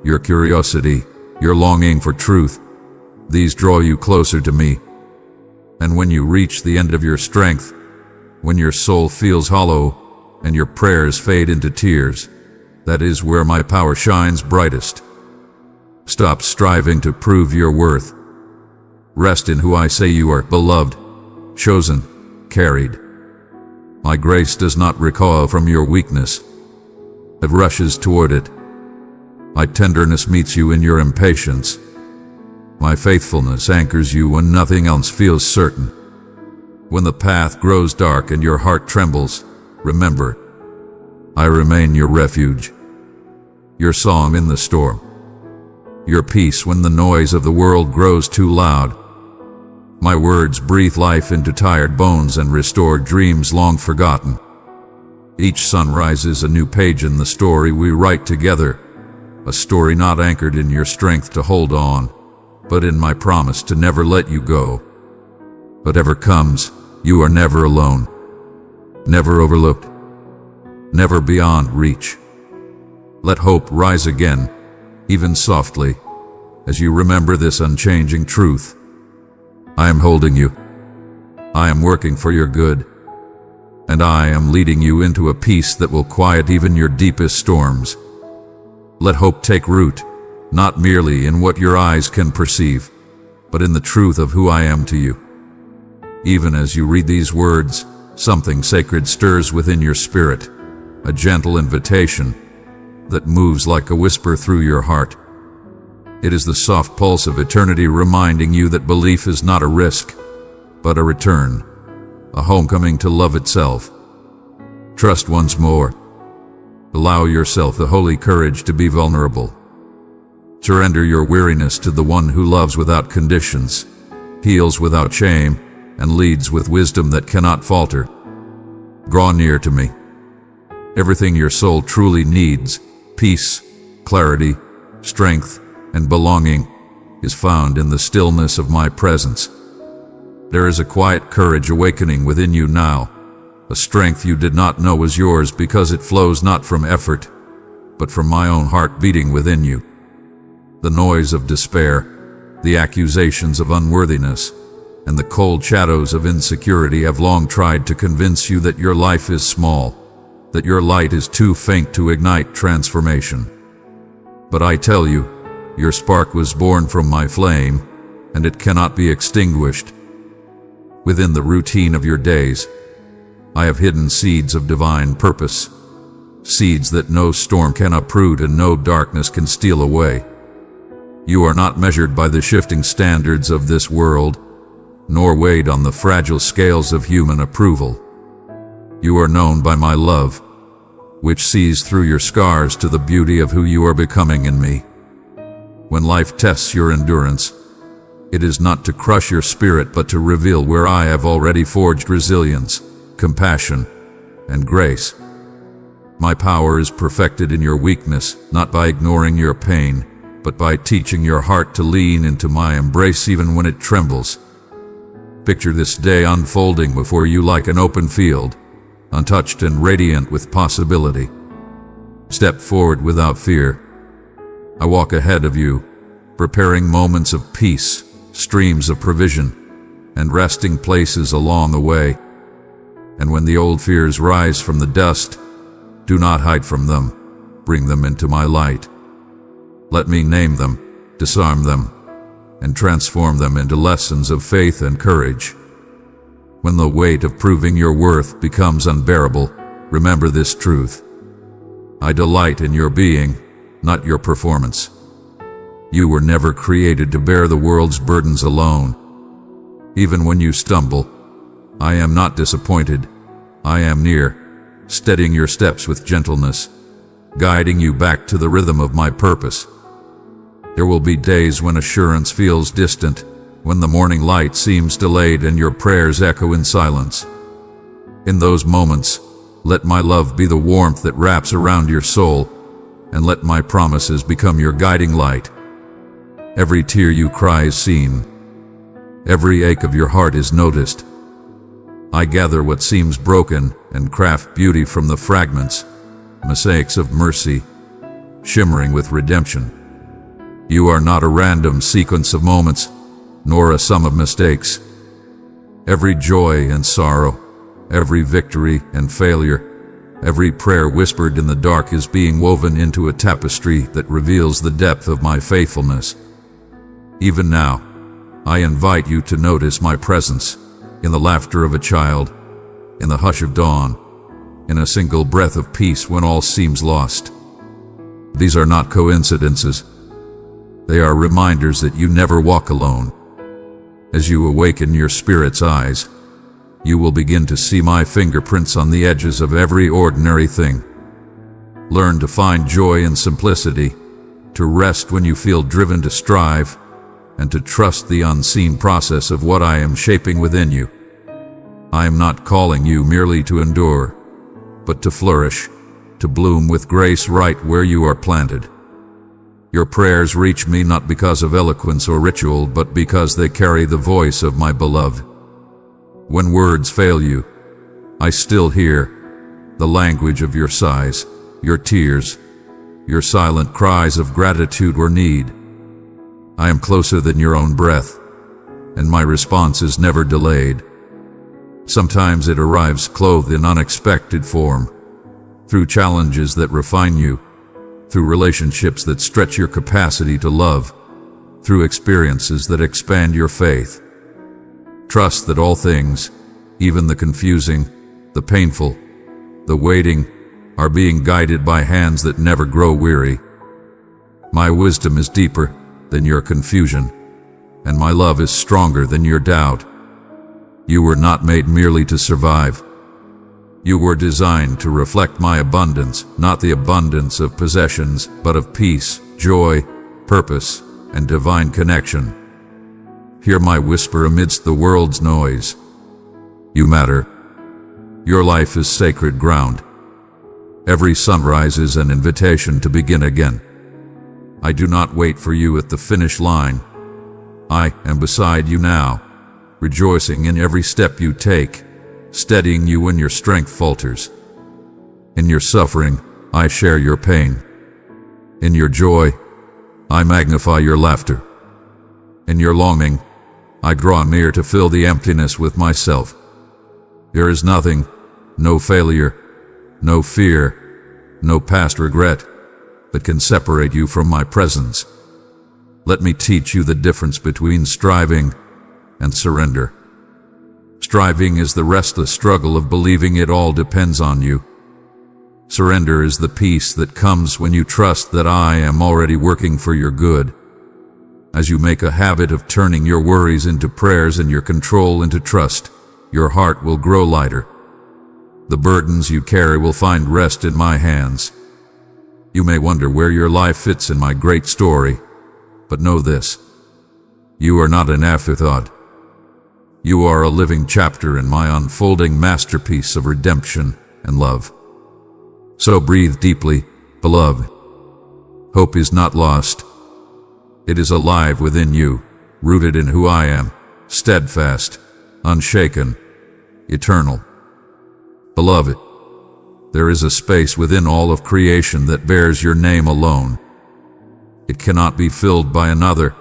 your curiosity, your longing for truth, these draw you closer to me. And when you reach the end of your strength, when your soul feels hollow and your prayers fade into tears, that is where my power shines brightest. Stop striving to prove your worth. Rest in who I say you are, beloved, chosen, carried. My grace does not recoil from your weakness. It rushes toward it. My tenderness meets you in your impatience. My faithfulness anchors you when nothing else feels certain. When the path grows dark and your heart trembles, remember, I remain your refuge, your song in the storm, your peace when the noise of the world grows too loud. My words breathe life into tired bones and restore dreams long forgotten. Each sunrise is a new page in the story we write together, a story not anchored in your strength to hold on, but in my promise to never let you go. Whatever comes, you are never alone, never overlooked, never beyond reach. Let hope rise again, even softly, as you remember this unchanging truth. I am holding you. I am working for your good. And I am leading you into a peace that will quiet even your deepest storms. Let hope take root, not merely in what your eyes can perceive, but in the truth of who I am to you. Even as you read these words, something sacred stirs within your spirit, a gentle invitation that moves like a whisper through your heart. It is the soft pulse of eternity reminding you that belief is not a risk, but a return, a homecoming to love itself. Trust once more. Allow yourself the holy courage to be vulnerable. Surrender your weariness to the one who loves without conditions, heals without shame, and leads with wisdom that cannot falter. Draw near to me. Everything your soul truly needs, peace, clarity, strength, and belonging, is found in the stillness of my presence. There is a quiet courage awakening within you now, a strength you did not know was yours because it flows not from effort, but from my own heart beating within you. The noise of despair, the accusations of unworthiness, and the cold shadows of insecurity have long tried to convince you that your life is small, that your light is too faint to ignite transformation. But I tell you, your spark was born from my flame, and it cannot be extinguished. Within the routine of your days, I have hidden seeds of divine purpose, seeds that no storm can uproot and no darkness can steal away. You are not measured by the shifting standards of this world, nor weighed on the fragile scales of human approval. You are known by my love, which sees through your scars to the beauty of who you are becoming in me. When life tests your endurance, it is not to crush your spirit but to reveal where I have already forged resilience, compassion, and grace. My power is perfected in your weakness, not by ignoring your pain, but by teaching your heart to lean into my embrace even when it trembles. Picture this day unfolding before you like an open field, untouched and radiant with possibility. Step forward without fear. I walk ahead of you, preparing moments of peace, streams of provision, and resting places along the way. And when the old fears rise from the dust, do not hide from them. Bring them into my light. Let me name them, disarm them, and transform them into lessons of faith and courage. When the weight of proving your worth becomes unbearable, remember this truth. I delight in your being, not your performance. You were never created to bear the world's burdens alone. Even when you stumble, I am not disappointed. I am near, steadying your steps with gentleness, guiding you back to the rhythm of my purpose. There will be days when assurance feels distant, when the morning light seems delayed and your prayers echo in silence. In those moments, let my love be the warmth that wraps around your soul, and let my promises become your guiding light. Every tear you cry is seen. Every ache of your heart is noticed. I gather what seems broken and craft beauty from the fragments, mosaics of mercy, shimmering with redemption. You are not a random sequence of moments, nor a sum of mistakes. Every joy and sorrow, every victory and failure, every prayer whispered in the dark is being woven into a tapestry that reveals the depth of my faithfulness. Even now, I invite you to notice my presence in the laughter of a child, in the hush of dawn, in a single breath of peace when all seems lost. These are not coincidences. They are reminders that you never walk alone. As you awaken your spirit's eyes, you will begin to see my fingerprints on the edges of every ordinary thing. Learn to find joy in simplicity, to rest when you feel driven to strive, and to trust the unseen process of what I am shaping within you. I am not calling you merely to endure, but to flourish, to bloom with grace right where you are planted. Your prayers reach me not because of eloquence or ritual, but because they carry the voice of my beloved. When words fail you, I still hear the language of your sighs, your tears, your silent cries of gratitude or need. I am closer than your own breath, and my response is never delayed. Sometimes it arrives clothed in unexpected form, through challenges that refine you, through relationships that stretch your capacity to love, through experiences that expand your faith. Trust that all things, even the confusing, the painful, the waiting, are being guided by hands that never grow weary. My wisdom is deeper than your confusion, and my love is stronger than your doubt. You were not made merely to survive. You were designed to reflect my abundance, not the abundance of possessions, but of peace, joy, purpose, and divine connection. Hear my whisper amidst the world's noise. You matter. Your life is sacred ground. Every sunrise is an invitation to begin again. I do not wait for you at the finish line. I am beside you now, rejoicing in every step you take, steadying you when your strength falters. In your suffering, I share your pain. In your joy, I magnify your laughter. In your longing, I draw near to fill the emptiness with myself. There is nothing, no failure, no fear, no past regret, that can separate you from my presence. Let me teach you the difference between striving and surrender. Striving is the restless struggle of believing it all depends on you. Surrender is the peace that comes when you trust that I am already working for your good. As you make a habit of turning your worries into prayers and your control into trust, your heart will grow lighter. The burdens you carry will find rest in my hands. You may wonder where your life fits in my great story, but know this: you are not an afterthought. You are a living chapter in my unfolding masterpiece of redemption and love. So breathe deeply, beloved. Hope is not lost. It is alive within you, rooted in who I am, steadfast, unshaken, eternal. Beloved, there is a space within all of creation that bears your name alone. It cannot be filled by another,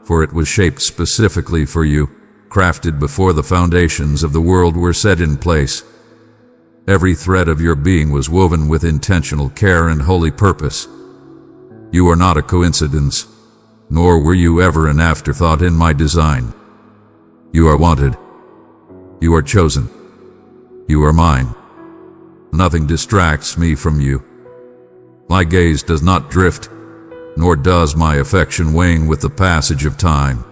for it was shaped specifically for you, crafted before the foundations of the world were set in place. Every thread of your being was woven with intentional care and holy purpose. You are not a coincidence, nor were you ever an afterthought in my design. You are wanted. You are chosen. You are mine. Nothing distracts me from you. My gaze does not drift, nor does my affection wane with the passage of time.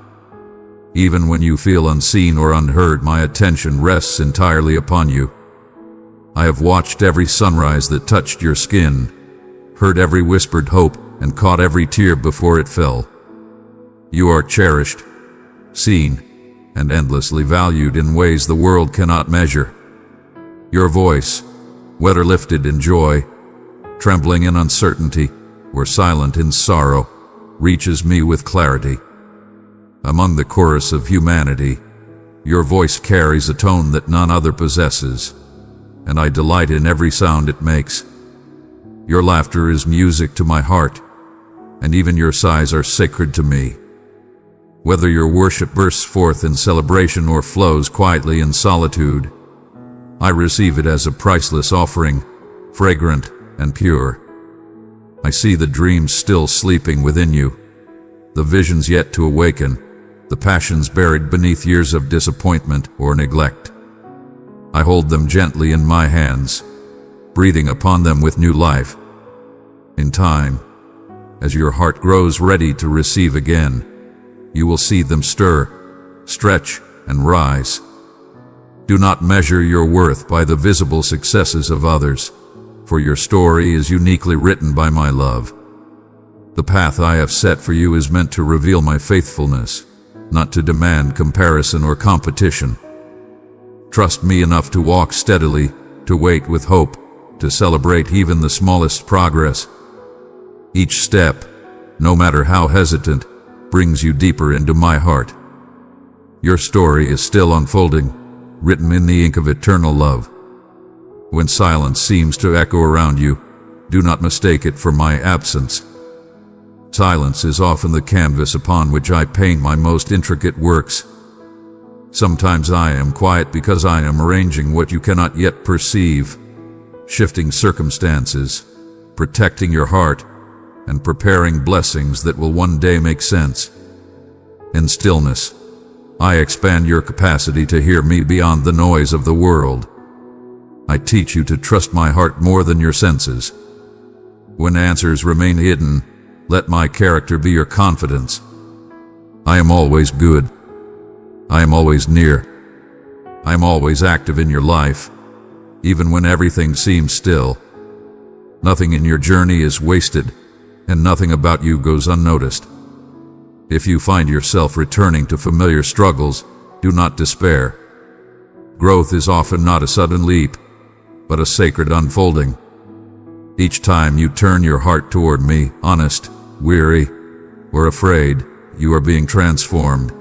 Even when you feel unseen or unheard, my attention rests entirely upon you. I have watched every sunrise that touched your skin, heard every whispered hope, and caught every tear before it fell. You are cherished, seen, and endlessly valued in ways the world cannot measure. Your voice, whether lifted in joy, trembling in uncertainty, or silent in sorrow, reaches me with clarity. Among the chorus of humanity, your voice carries a tone that none other possesses, and I delight in every sound it makes. Your laughter is music to my heart, and even your sighs are sacred to me. Whether your worship bursts forth in celebration or flows quietly in solitude, I receive it as a priceless offering, fragrant and pure. I see the dreams still sleeping within you, the visions yet to awaken, the passions buried beneath years of disappointment or neglect. I hold them gently in my hands, breathing upon them with new life. In time, as your heart grows ready to receive again, you will see them stir, stretch, and rise. Do not measure your worth by the visible successes of others, for your story is uniquely written by my love. The path I have set for you is meant to reveal my faithfulness, not to demand comparison or competition. Trust me enough to walk steadily, to wait with hope, to celebrate even the smallest progress. Each step, no matter how hesitant, brings you deeper into my heart. Your story is still unfolding, written in the ink of eternal love. When silence seems to echo around you, do not mistake it for my absence. Silence is often the canvas upon which I paint my most intricate works. Sometimes I am quiet because I am arranging what you cannot yet perceive, shifting circumstances, protecting your heart, and preparing blessings that will one day make sense. In stillness, I expand your capacity to hear me beyond the noise of the world. I teach you to trust my heart more than your senses. When answers remain hidden, let my character be your confidence. I am always good. I am always near. I am always active in your life, even when everything seems still. Nothing in your journey is wasted, and nothing about you goes unnoticed. If you find yourself returning to familiar struggles, do not despair. Growth is often not a sudden leap, but a sacred unfolding. Each time you turn your heart toward me, honest, weary, or afraid, you are being transformed.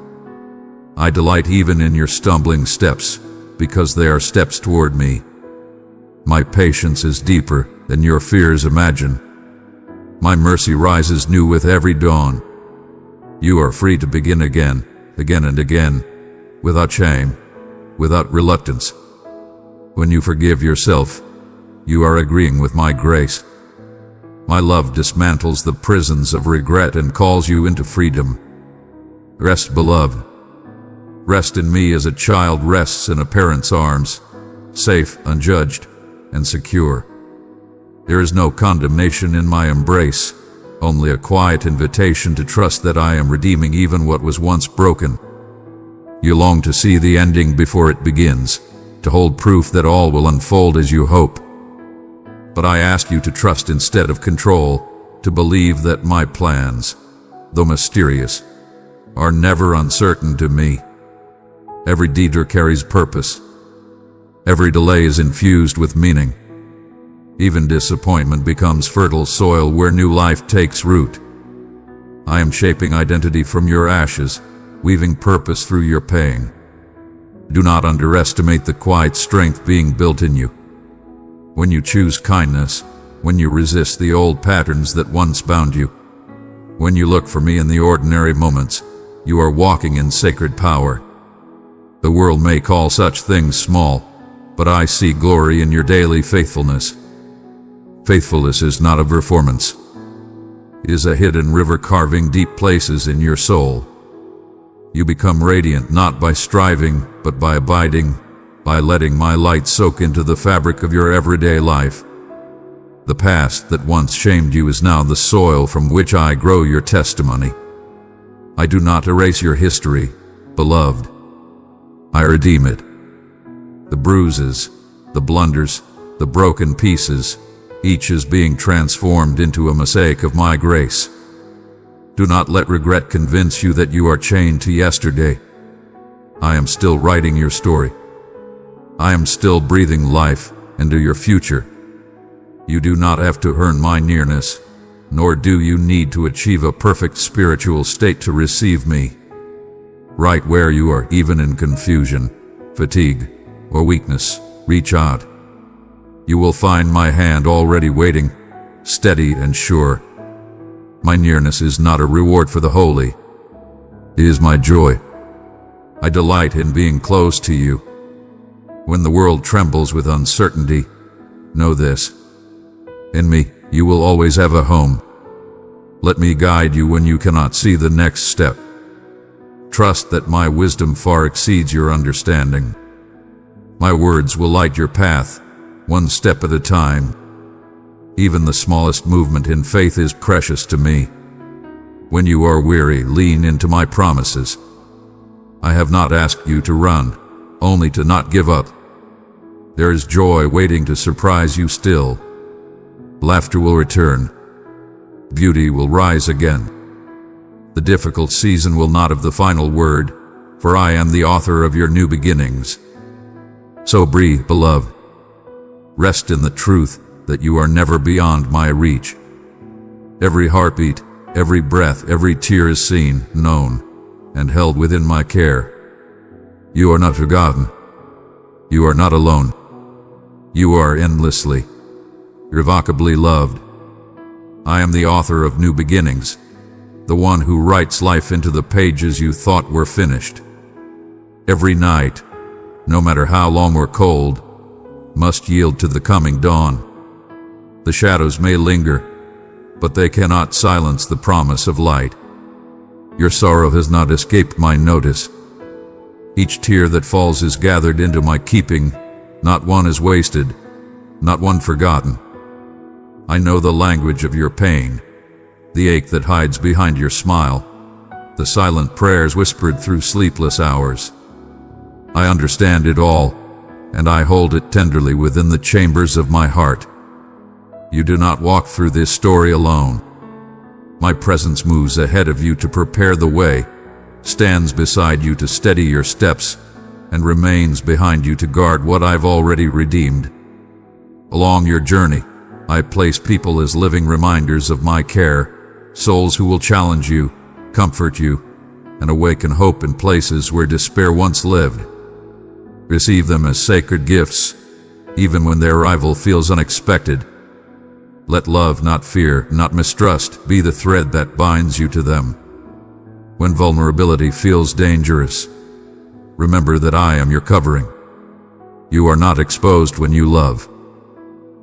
I delight even in your stumbling steps, because they are steps toward me. My patience is deeper than your fears imagine. My mercy rises new with every dawn. You are free to begin again and again, without shame, without reluctance. When you forgive yourself, you are agreeing with my grace. My love dismantles the prisons of regret and calls you into freedom. Rest, beloved. Rest in me as a child rests in a parent's arms, safe, unjudged, and secure. There is no condemnation in my embrace, only a quiet invitation to trust that I am redeeming even what was once broken. You long to see the ending before it begins, to hold proof that all will unfold as you hope. But I ask you to trust instead of control, to believe that my plans, though mysterious, are never uncertain to me. Every detour carries purpose. Every delay is infused with meaning. Even disappointment becomes fertile soil where new life takes root. I am shaping identity from your ashes, weaving purpose through your pain. Do not underestimate the quiet strength being built in you. When you choose kindness, when you resist the old patterns that once bound you, when you look for me in the ordinary moments, you are walking in sacred power. The world may call such things small, but I see glory in your daily faithfulness. Faithfulness is not a performance. It is a hidden river carving deep places in your soul. You become radiant not by striving, but by abiding, by letting my light soak into the fabric of your everyday life. The past that once shamed you is now the soil from which I grow your testimony. I do not erase your history, beloved. I redeem it. The bruises, the blunders, the broken pieces, each is being transformed into a mosaic of my grace. Do not let regret convince you that you are chained to yesterday. I am still writing your story. I am still breathing life into your future. You do not have to earn my nearness, nor do you need to achieve a perfect spiritual state to receive me. Right where you are, even in confusion, fatigue, or weakness, reach out. You will find my hand already waiting, steady and sure. My nearness is not a reward for the holy. It is my joy. I delight in being close to you. When the world trembles with uncertainty, know this. In me, you will always have a home. Let me guide you when you cannot see the next step. Trust that my wisdom far exceeds your understanding. My words will light your path, one step at a time. Even the smallest movement in faith is precious to me. When you are weary, lean into my promises. I have not asked you to run, only to not give up. There is joy waiting to surprise you still. Laughter will return. Beauty will rise again. The difficult season will not have the final word, for I am the author of your new beginnings. So breathe, beloved. Rest in the truth that you are never beyond my reach. Every heartbeat, every breath, every tear is seen, known, and held within my care. You are not forgotten. You are not alone. You are endlessly, irrevocably loved. I am the author of new beginnings, the one who writes life into the pages you thought were finished. Every night, no matter how long or cold, must yield to the coming dawn. The shadows may linger, but they cannot silence the promise of light. Your sorrow has not escaped my notice. Each tear that falls is gathered into my keeping. Not one is wasted, not one forgotten. I know the language of your pain, the ache that hides behind your smile, the silent prayers whispered through sleepless hours. I understand it all, and I hold it tenderly within the chambers of my heart. You do not walk through this story alone. My presence moves ahead of you to prepare the way, stands beside you to steady your steps, and remains behind you to guard what I've already redeemed. Along your journey, I place people as living reminders of my care, souls who will challenge you, comfort you, and awaken hope in places where despair once lived. Receive them as sacred gifts, even when their arrival feels unexpected. Let love, not fear, not mistrust, be the thread that binds you to them. When vulnerability feels dangerous, remember that I am your covering. You are not exposed when you love.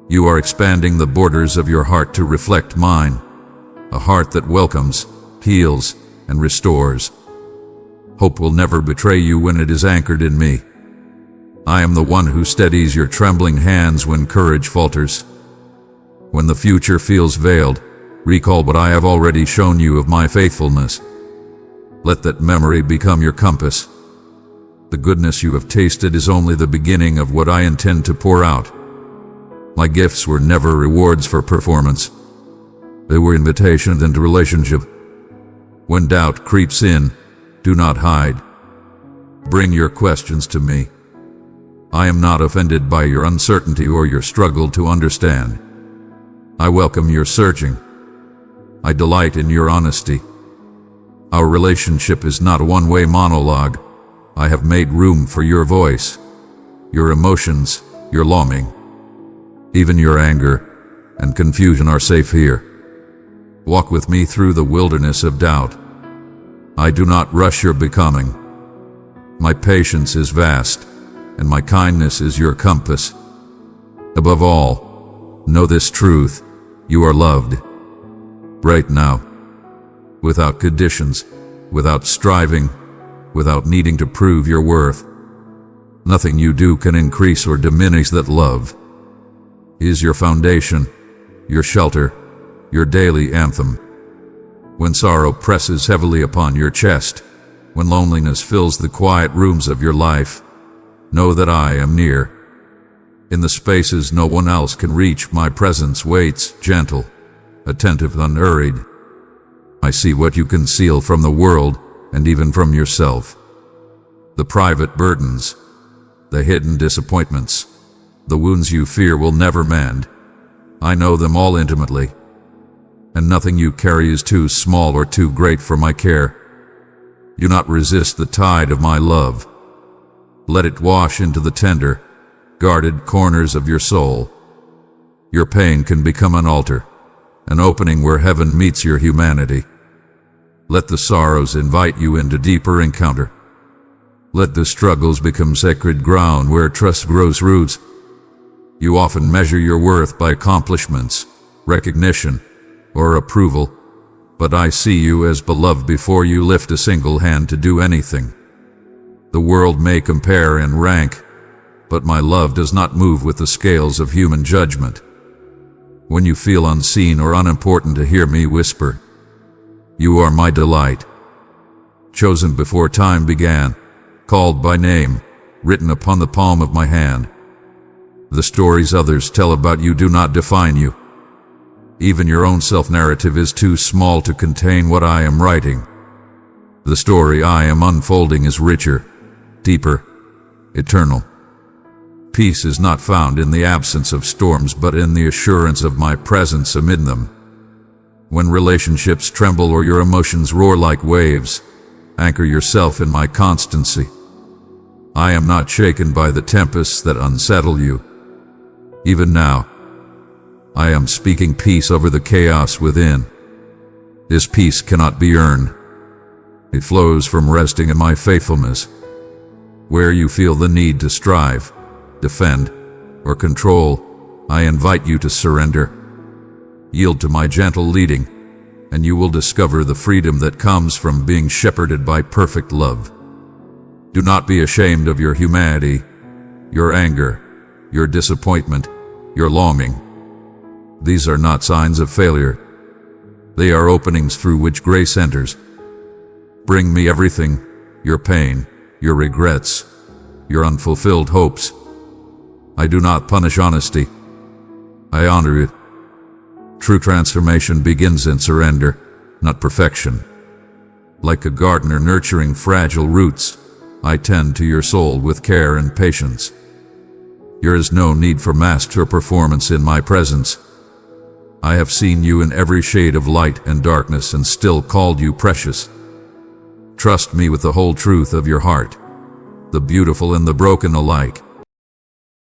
You are expanding the borders of your heart to reflect mine, a heart that welcomes, heals, and restores. Hope will never betray you when it is anchored in me. I am the one who steadies your trembling hands when courage falters. When the future feels veiled, recall what I have already shown you of my faithfulness. Let that memory become your compass. The goodness you have tasted is only the beginning of what I intend to pour out. My gifts were never rewards for performance. They were invitations into relationship. When doubt creeps in, do not hide. Bring your questions to me. I am not offended by your uncertainty or your struggle to understand. I welcome your searching. I delight in your honesty. Our relationship is not a one-way monologue. I have made room for your voice, your emotions, your longing. Even your anger and confusion are safe here. Walk with me through the wilderness of doubt. I do not rush your becoming. My patience is vast, and my kindness is your compass. Above all, know this truth: you are loved. Right now, without conditions, without striving, without needing to prove your worth. Nothing you do can increase or diminish that love. Is your foundation, your shelter, your daily anthem. When sorrow presses heavily upon your chest, when loneliness fills the quiet rooms of your life, know that I am near. In the spaces no one else can reach, my presence waits, gentle, attentive, unhurried. I see what you conceal from the world and even from yourself. The private burdens, the hidden disappointments, the wounds you fear will never mend. I know them all intimately, and nothing you carry is too small or too great for my care. Do not resist the tide of my love. Let it wash into the tender, guarded corners of your soul. Your pain can become an altar, an opening where heaven meets your humanity. Let the sorrows invite you into deeper encounter. Let the struggles become sacred ground where trust grows roots. You often measure your worth by accomplishments, recognition, or approval, but I see you as beloved before you lift a single hand to do anything. The world may compare and rank, but my love does not move with the scales of human judgment. When you feel unseen or unimportant, to hear me whisper, you are my delight. Chosen before time began, called by name, written upon the palm of my hand. The stories others tell about you do not define you. Even your own self-narrative is too small to contain what I am writing. The story I am unfolding is richer, deeper, eternal. Peace is not found in the absence of storms, but in the assurance of my presence amid them. When relationships tremble or your emotions roar like waves, anchor yourself in my constancy. I am not shaken by the tempests that unsettle you. Even now, I am speaking peace over the chaos within. This peace cannot be earned. It flows from resting in my faithfulness. Where you feel the need to strive, defend, or control, I invite you to surrender. Yield to my gentle leading, and you will discover the freedom that comes from being shepherded by perfect love. Do not be ashamed of your humanity, your anger, your disappointment, your longing. These are not signs of failure. They are openings through which grace enters. Bring me everything, your pain, your regrets, your unfulfilled hopes. I do not punish honesty. I honor it. True transformation begins in surrender, not perfection. Like a gardener nurturing fragile roots, I tend to your soul with care and patience. There is no need for mask or performance in my presence. I have seen you in every shade of light and darkness and still called you precious. Trust me with the whole truth of your heart, the beautiful and the broken alike.